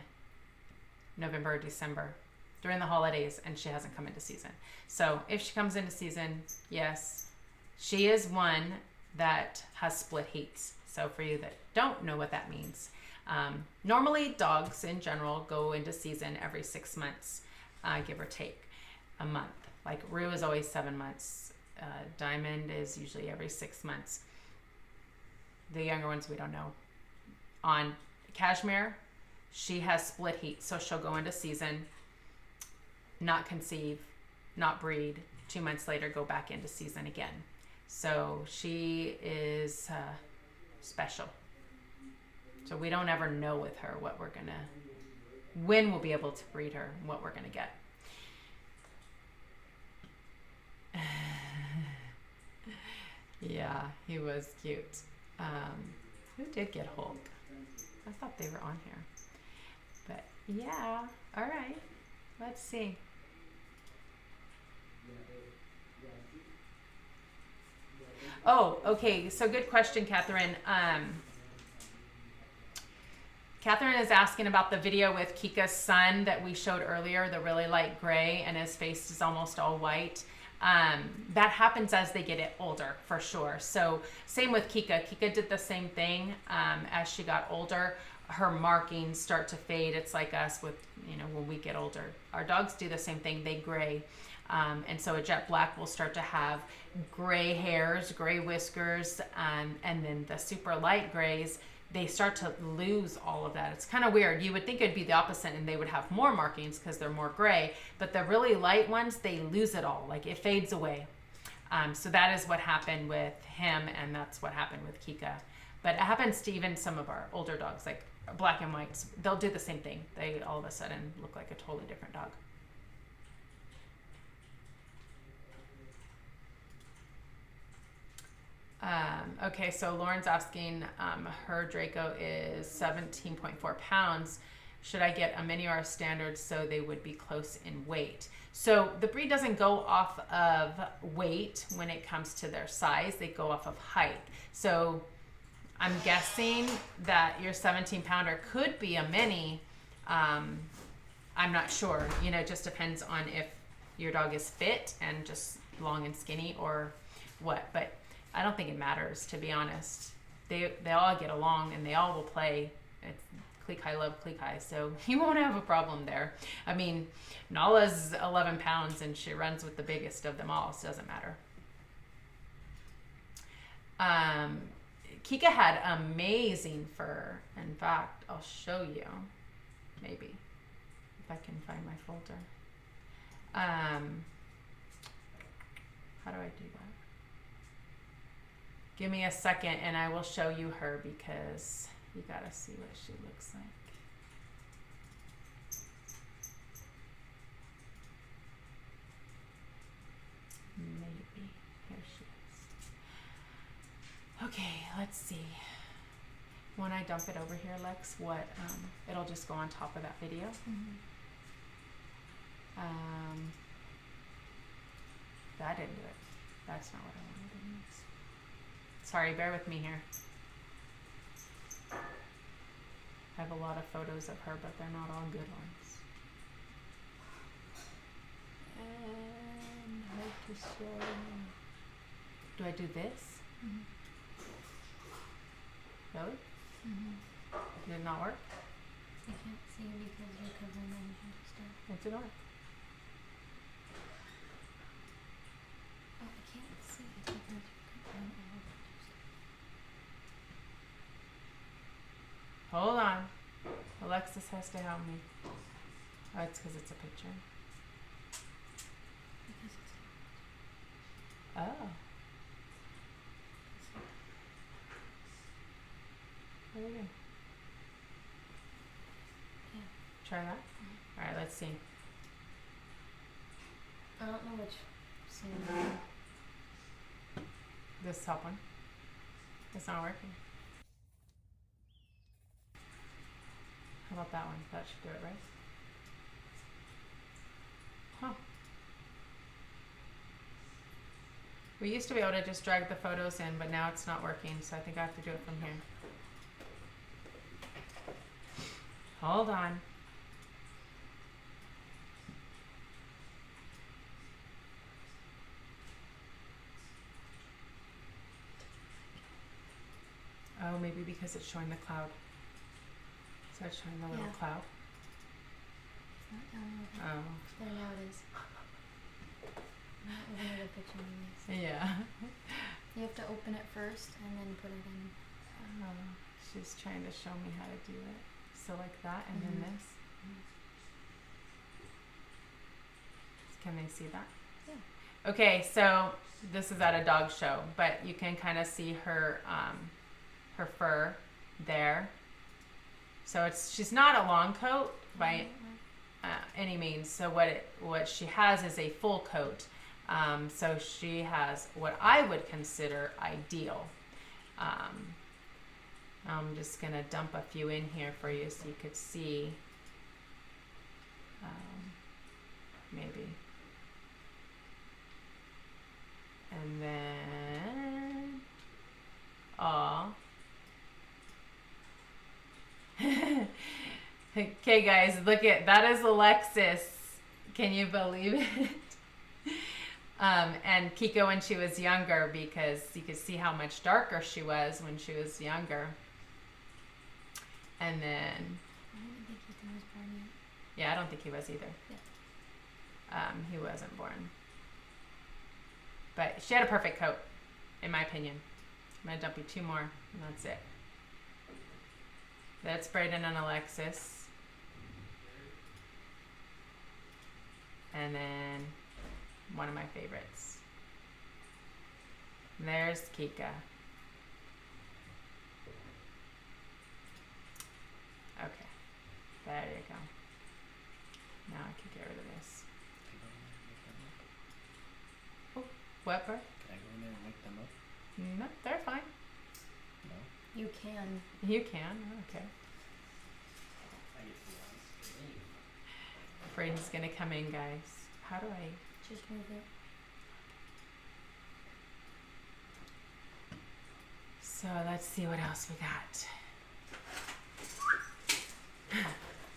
November or December during the holidays, and she hasn't come into season. So if she comes into season, yes, she is one that has split heats. So for you that don't know what that means, normally dogs in general go into season every 6 months, give or take a month. Like Rue is always 7 months. Diamond is usually every 6 months. The younger ones we don't know. On Cashmere, she has split heat, so she'll go into season, not conceive, not breed. 2 months later, go back into season again. So she is special. So we don't ever know with her what we're gonna, when we'll be able to breed her, and what we're gonna get. Yeah, he was cute. Who did get Hulk? I thought they were on here. But yeah, all right. Let's see. Oh, okay. So good question, Catherine. Catherine is asking about the video with Kika's son that we showed earlier, the really light gray, and his face is almost all white. That happens as they get older, for sure. So same with Kika. Kika did the same thing as she got older. Her markings start to fade. It's like us with, when we get older. Our dogs do the same thing. They gray. And so a jet black will start to have gray hairs, gray whiskers, and then the super light grays, they start to lose all of that. It's kind of weird. You would think it'd be the opposite and they would have more markings because they're more gray, but the really light ones, they lose it all. Like it fades away. So that is what happened with him, and that's what happened with Kika. But it happens to even some of our older dogs, like black and whites. They'll do the same thing. They all of a sudden look like a totally different dog. Okay, so Lauren's asking, her Draco is 17.4 pounds. Should I get a mini or a standard so they would be close in weight? So the breed doesn't go off of weight when it comes to their size. They go off of height. So I'm guessing that your 17-pounder could be a mini. I'm not sure. It just depends on if your dog is fit and just long and skinny or what. But I don't think it matters, to be honest. They all get along and they all will play. It's Klee Kai love Klee Kai, so you won't have a problem there. I mean, Nala's 11 pounds and she runs with the biggest of them all, so it doesn't matter. Kika had amazing fur. In fact, I'll show you, maybe, if I can find my folder. How do I do that? Give me a second and I will show you her because you gotta see what she looks like. Maybe. Here she is. Okay, let's see. When I dump it over here, Lex, it'll just go on top of that video. That didn't do it. That's not what I wanted to use. Sorry, bear with me here. I have a lot of photos of her, but they're not all good ones. And how to show. Do I do this? Really? Did it not work? I can't see because you're covering my stuff. It didn't work. Oh, I can't see because you're covering all. Hold on. Alexis has to help me. Oh, it's because it's a picture. Oh. There you go. Yeah. Try that? All right, let's see. I don't know which scene. This top one. It's not working. How about that one? That should do it, right? Huh. We used to be able to just drag the photos in, but now it's not working, so I think I have to do it from here. Hold on. Oh, maybe because it's showing the cloud. So it's showing the little cloud. It's not downloading. Oh. There, now it is. Not open the picture anyways. Yeah. You have to open it first and then put it in. She's trying to show me how to do it. So like that and then this. Can they see that? Yeah. Okay, so this is at a dog show, but you can kind of see her her fur there. So she's not a long coat by any means. So what she has is a full coat. So she has what I would consider ideal. I'm just going to dump a few in here for you so you could see. Maybe. And then, okay guys, look at, that is Alexis. Can you believe it? And Kika when she was younger, because you could see how much darker she was when she was younger. And then, I didn't think Kika was born yet. yeah, I don't think he was either. Yeah. He wasn't born. But she had a perfect coat, in my opinion. I'm going to dump you 2 more, and that's it. That's Brayden and Alexis. And then one of my favorites. And there's Kika. Okay, there you go. Now I can get rid of this. Oh, what, bro? Can I go in there and wake them up? No, they're fine. No. You can. You can, okay. I get to be honest. Brayden's gonna come in, guys. How do I? Just move it. So let's see what else we got.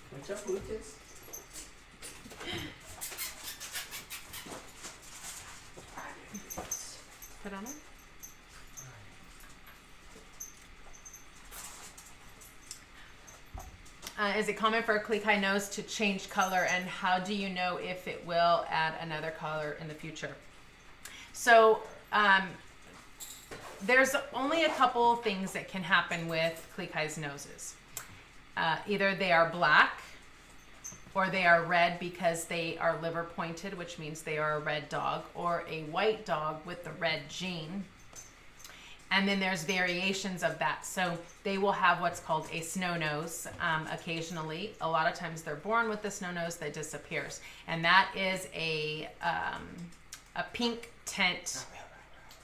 What's up, Lucas? Put on it. Is it common for a Klee Kai nose to change color, and how do you know if it will add another color in the future? So there's only a couple things that can happen with Klee Kai's noses. Either they are black or they are red because they are liver pointed, which means they are a red dog, or a white dog with the red gene. And then there's variations of that. So they will have what's called a snow nose occasionally. A lot of times they're born with the snow nose that disappears. And that is a pink tint,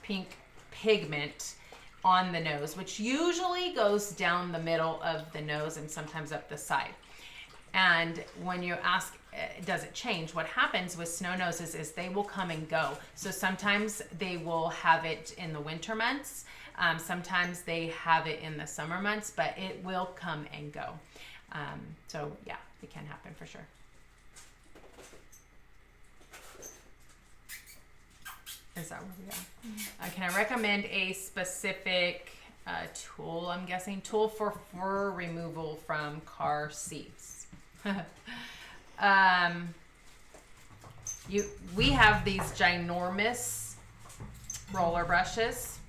pink pigment on the nose, which usually goes down the middle of the nose and sometimes up the side. And when you ask, does it change? What happens with snow noses is they will come and go. So sometimes they will have it in the winter months. Sometimes they have it in the summer months, but it will come and go. So yeah, it can happen for sure. Is that where we are? Can I recommend a specific tool? I'm guessing tool for fur removal from car seats. We have these ginormous roller brushes,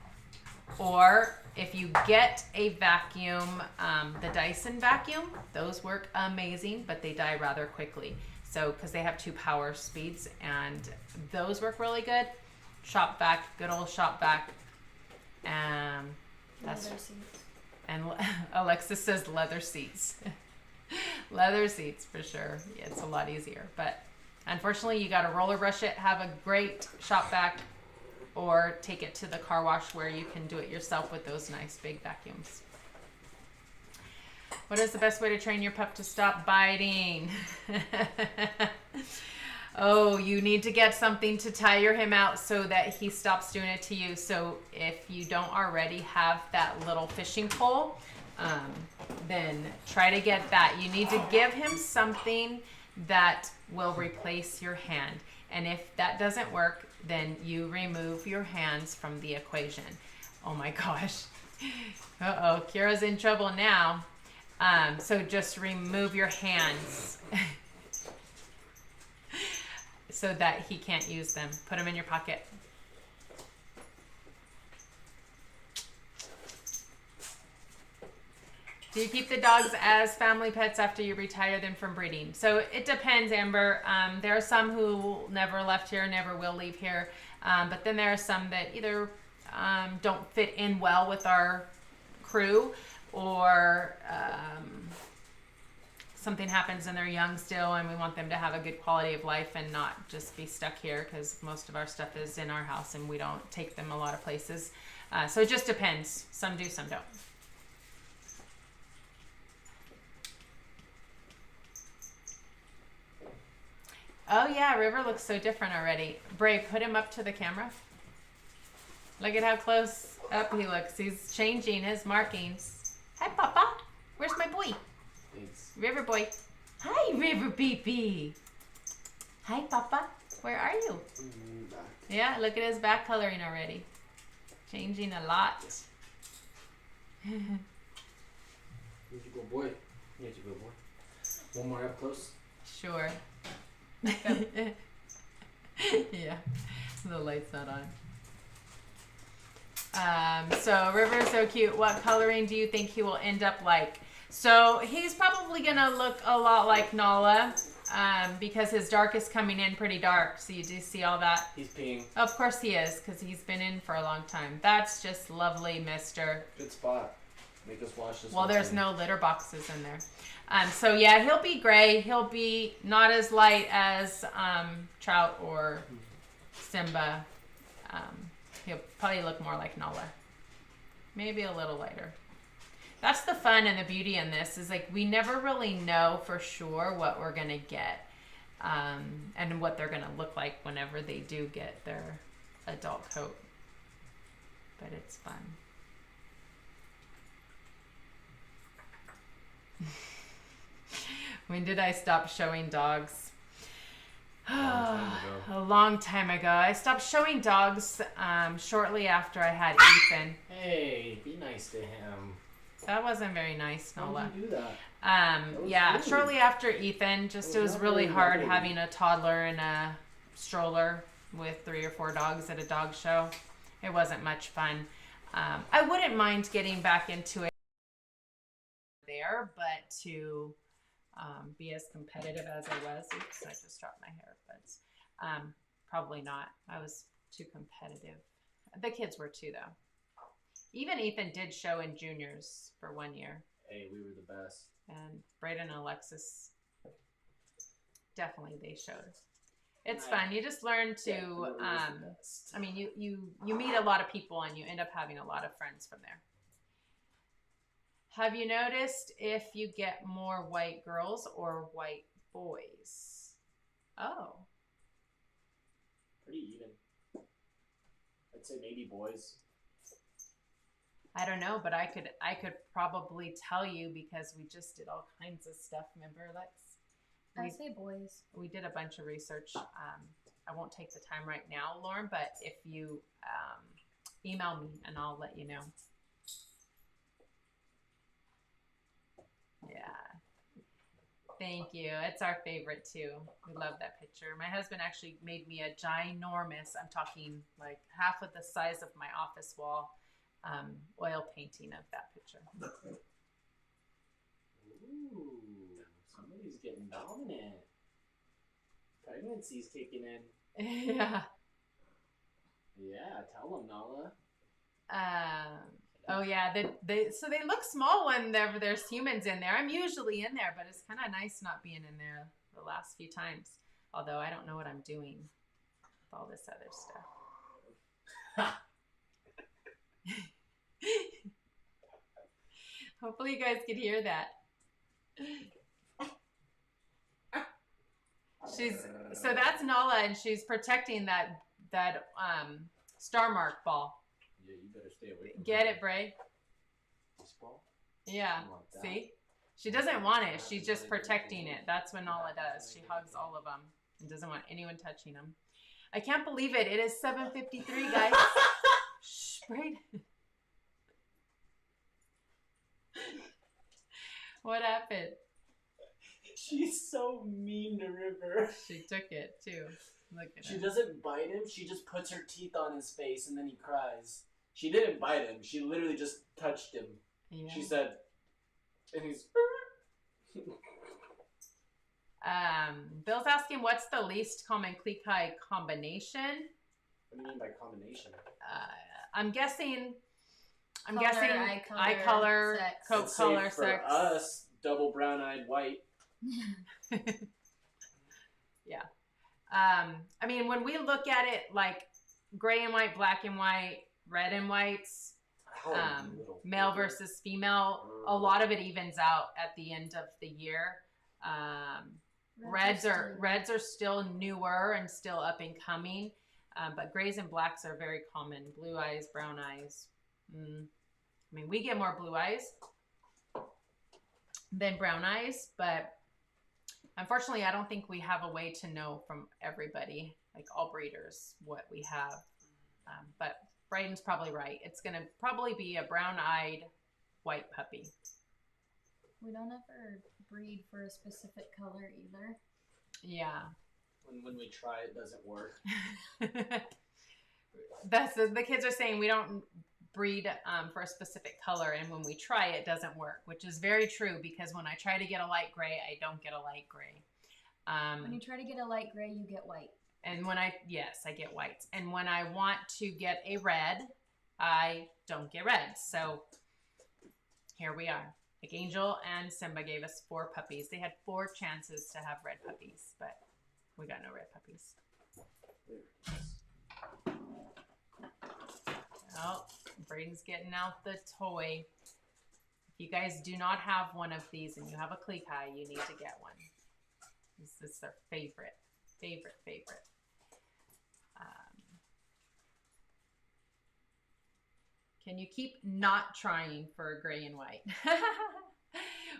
or if you get a vacuum, the Dyson vacuum, those work amazing, but they die rather quickly. So, because they have 2 power speeds, and those work really good. Shop vac, good old shop vac. That's Leather seats. and Alexis says leather seats. Leather seats for sure. Yeah, it's a lot easier, but unfortunately you got to roller brush it, have a great shop vac, or take it to the car wash where you can do it yourself with those nice big vacuums. What is the best way to train your pup to stop biting? Oh, you need to get something to tire him out so that he stops doing it to you. So if you don't already have that little fishing pole, then try to get that. You need to give him something that will replace your hand. And if that doesn't work, then you remove your hands from the equation. Oh my gosh. Uh-oh, Kira's in trouble now. So just remove your hands so that he can't use them. Put them in your pocket. Do you keep the dogs as family pets after you retire them from breeding? So it depends, Amber. There are some who never left here, never will leave here. But then there are some that either don't fit in well with our crew, or something happens and they're young still and we want them to have a good quality of life and not just be stuck here, because most of our stuff is in our house and we don't take them a lot of places. So it just depends. Some do, some don't. Oh yeah, River looks so different already. Bray, put him up to the camera. Look at how close up he looks. He's changing his markings. Hi, Papa. Where's my boy? Thanks. River boy. Hi, River baby. Hi, Papa. Where are you? Back. Yeah, look at his back coloring already. Changing a lot. Here's your good boy. Here's your good boy. One more up close. Sure. Yeah, the light's not on. So River's so cute. What coloring do you think he will end up like? So he's probably gonna look a lot like Nala, because his dark is coming in pretty dark. So you do see all that. He's peeing. Of course he is, because he's been in for a long time. That's just lovely, mister. Good spot. Make us wash this. Well, there's no litter boxes in there. So yeah, he'll be gray. He'll be not as light as Trout or Simba. He'll probably look more like Nala. Maybe a little lighter. That's the fun and the beauty in this, is like we never really know for sure what we're gonna get, and what they're gonna look like whenever they do get their adult coat. But it's fun. When did I stop showing dogs? A long time ago. I stopped showing dogs shortly after I had Ethan. Hey, be nice to him. That wasn't very nice, Nola. How did you do that? Yeah, rude. shortly after Ethan, it was not really very hard lovely. having a toddler in a stroller with 3 or 4 dogs at a dog show. It wasn't much fun. I wouldn't mind getting back into it there, but to be as competitive as I was. Oops, I just dropped my hair, but probably not. I was too competitive. The kids were too, though. Even Ethan did show in juniors for 1 year. Hey, we were the best. And Brayden and Alexis, definitely they showed. It's Right. fun. You just learn to, Definitely was the best. I mean, you meet a lot of people and you end up having a lot of friends from there. Have you noticed if you get more white girls or white boys? Oh. Pretty even. I'd say maybe boys. I don't know, but I could probably tell you because we just did all kinds of stuff. Remember, Lex? I say boys. We did a bunch of research. I won't take the time right now, Lauren, but if you email me and I'll let you know. Yeah. Thank you. It's our favorite too. We love that picture. My husband actually made me a ginormous, I'm talking like half of the size of my office wall, oil painting of that picture. Ooh, somebody's getting dominant. Pregnancy's kicking in. Yeah. Yeah, tell them, Nala. Oh yeah, so they look small when there's humans in there. I'm usually in there, but it's kind of nice not being in there the last few times. Although I don't know what I'm doing with all this other stuff. Hopefully you guys could hear that. So that's Nala, and she's protecting that star mark ball. Yeah, you better stay away from Get her. it, Bray? This ball? Yeah. You want that? See? She doesn't want it. She's just protecting it. That's what Nala does. She hugs all of them and doesn't want anyone touching them. I can't believe it. It is 7:53, guys. Shh, Bray. What happened? She's so mean to River. She took it too. Look at She her. doesn't bite him, she just puts her teeth on his face and then he cries. She didn't bite him, she literally just touched him. Yeah. She said, and he's... Bill's asking, what's the least common Klee Kai combination? What do you mean by combination? I'm guessing Eye color, color, sex. coat I'd say color, for sex. us, double brown-eyed white. Yeah. I mean, when we look at it like gray and white, black and white, red and whites, male versus female, a lot of it evens out at the end of the year. Reds are still newer and still up and coming, but grays and blacks are very common. Blue eyes, brown eyes. I mean, we get more blue eyes than brown eyes, but unfortunately, I don't think we have a way to know from everybody, like all breeders, what we have. But Braden's probably right. It's going to probably be a brown-eyed white puppy. We don't ever breed for a specific color either. Yeah. When we try, it doesn't work. The kids are saying we don't breed for a specific color, and when we try, it doesn't work, which is very true because when I try to get a light gray, I don't get a light gray. When you try to get a light gray, you get white. And when I get whites. And when I want to get a red, I don't get red. So here we are. Like Angel and Simba gave us 4 puppies. They had 4 chances to have red puppies, but we got no red puppies. Oh, Braden's getting out the toy. If you guys do not have one of these and you have a Klee Kai, you need to get one. This is their favorite. Can you keep not trying for a gray and white?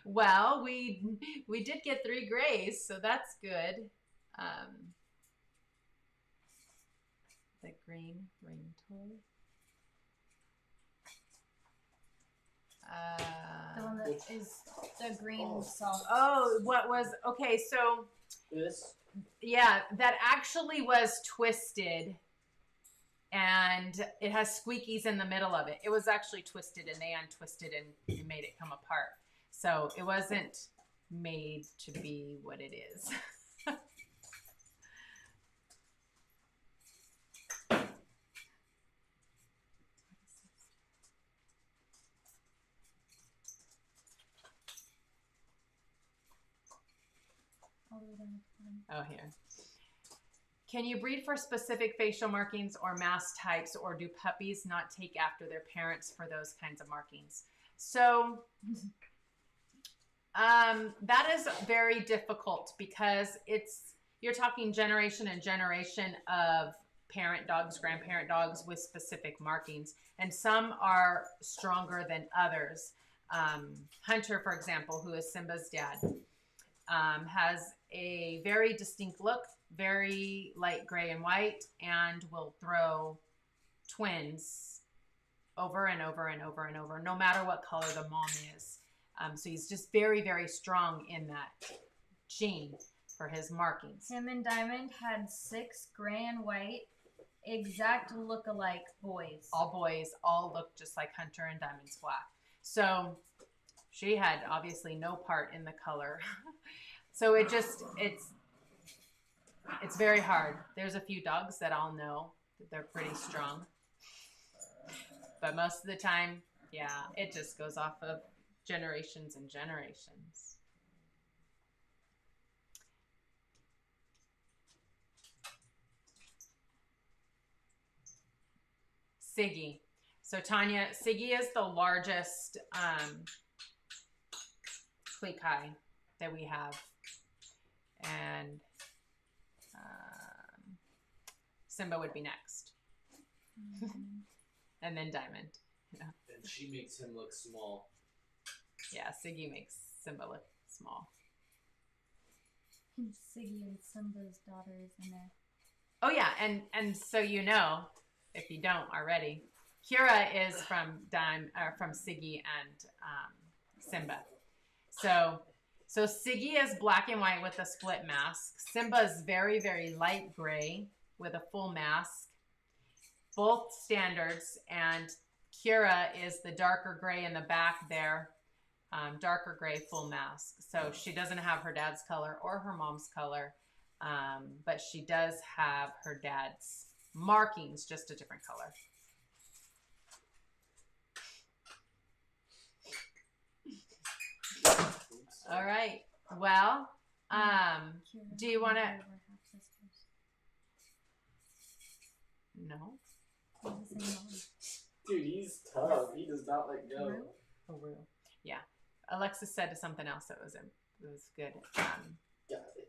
Well, we did get 3 grays, so that's good. The green ring toy. The one that is the green soft. Oh, what was, okay, so. This? Yeah, that actually was twisted. And it has squeakies in the middle of it. It was actually twisted and they untwisted and made it come apart. So it wasn't made to be what it is. Oh, here. Can you breed for specific facial markings or mask types, or do puppies not take after their parents for those kinds of markings? So that is very difficult because you're talking generation and generation of parent dogs, grandparent dogs with specific markings, and some are stronger than others. Hunter, for example, who is Simba's dad, has a very distinct look, very light gray and white, and will throw twins over and over and over and over, no matter what color the mom is. So he's just very, very strong in that gene for his markings. Him and Diamond had 6 gray and white, exact look-alike boys. All boys, all look just like Hunter and Diamond's black. So she had obviously no part in the color. So it's very hard. There's a few dogs that I'll know that they're pretty strong. But most of the time, yeah, it just goes off of generations and generations. Siggy. So Tanya, Siggy is the largest Klee Kai that we have. And Simba would be next. And then Diamond. Yeah. And she makes him look small. Yeah, Siggy makes Simba look small. Siggy and Simba's daughter is in there. Oh yeah, and so you know, if you don't already, Kira is from Siggy and Simba. So Siggy is black and white with a split mask. Simba is very, very light gray with a full mask. Both standards, and Kira is the darker gray in the back there, darker gray full mask. So she doesn't have her dad's color or her mom's color, but she does have her dad's markings, just a different color. All right. Well, do you want to? No. Dude, he's tough. He does not let go. Oh, real. Yeah. Alexis said something else that was good. Got it.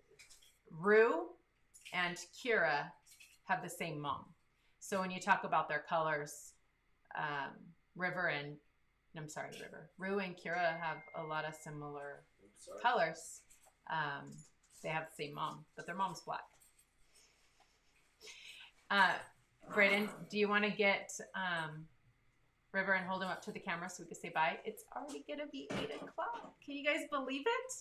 Rue and Kira have the same mom. So when you talk about their colors, Rue and Kira have a lot of similar colors. They have the same mom, but their mom's black. Brayden, do you want to get River and hold him up to the camera so we can say bye? It's already going to be 8 o'clock. Can you guys believe it?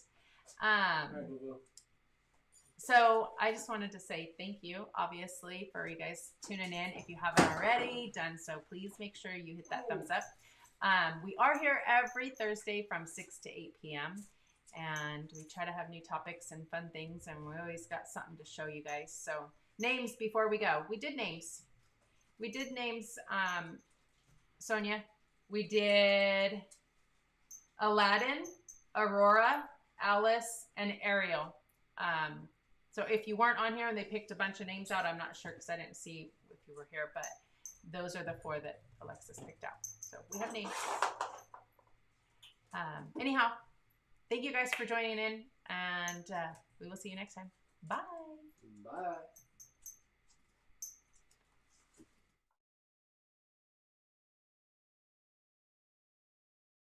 So I just wanted to say thank you, obviously, for you guys tuning in. If you haven't already done so, please make sure you hit that thumbs up. We are here every Thursday from 6 to 8 p.m. And we try to have new topics and fun things, and we always got something to show you guys. So names before we go. We did names. Sonia. We did Aladdin, Aurora, Alice, and Ariel. So if you weren't on here and they picked a bunch of names out, I'm not sure because I didn't see if you were here, but those are the 4 that Alexis picked out. So we have names. Anyhow, thank you guys for joining in, and we will see you next time. Bye. Bye.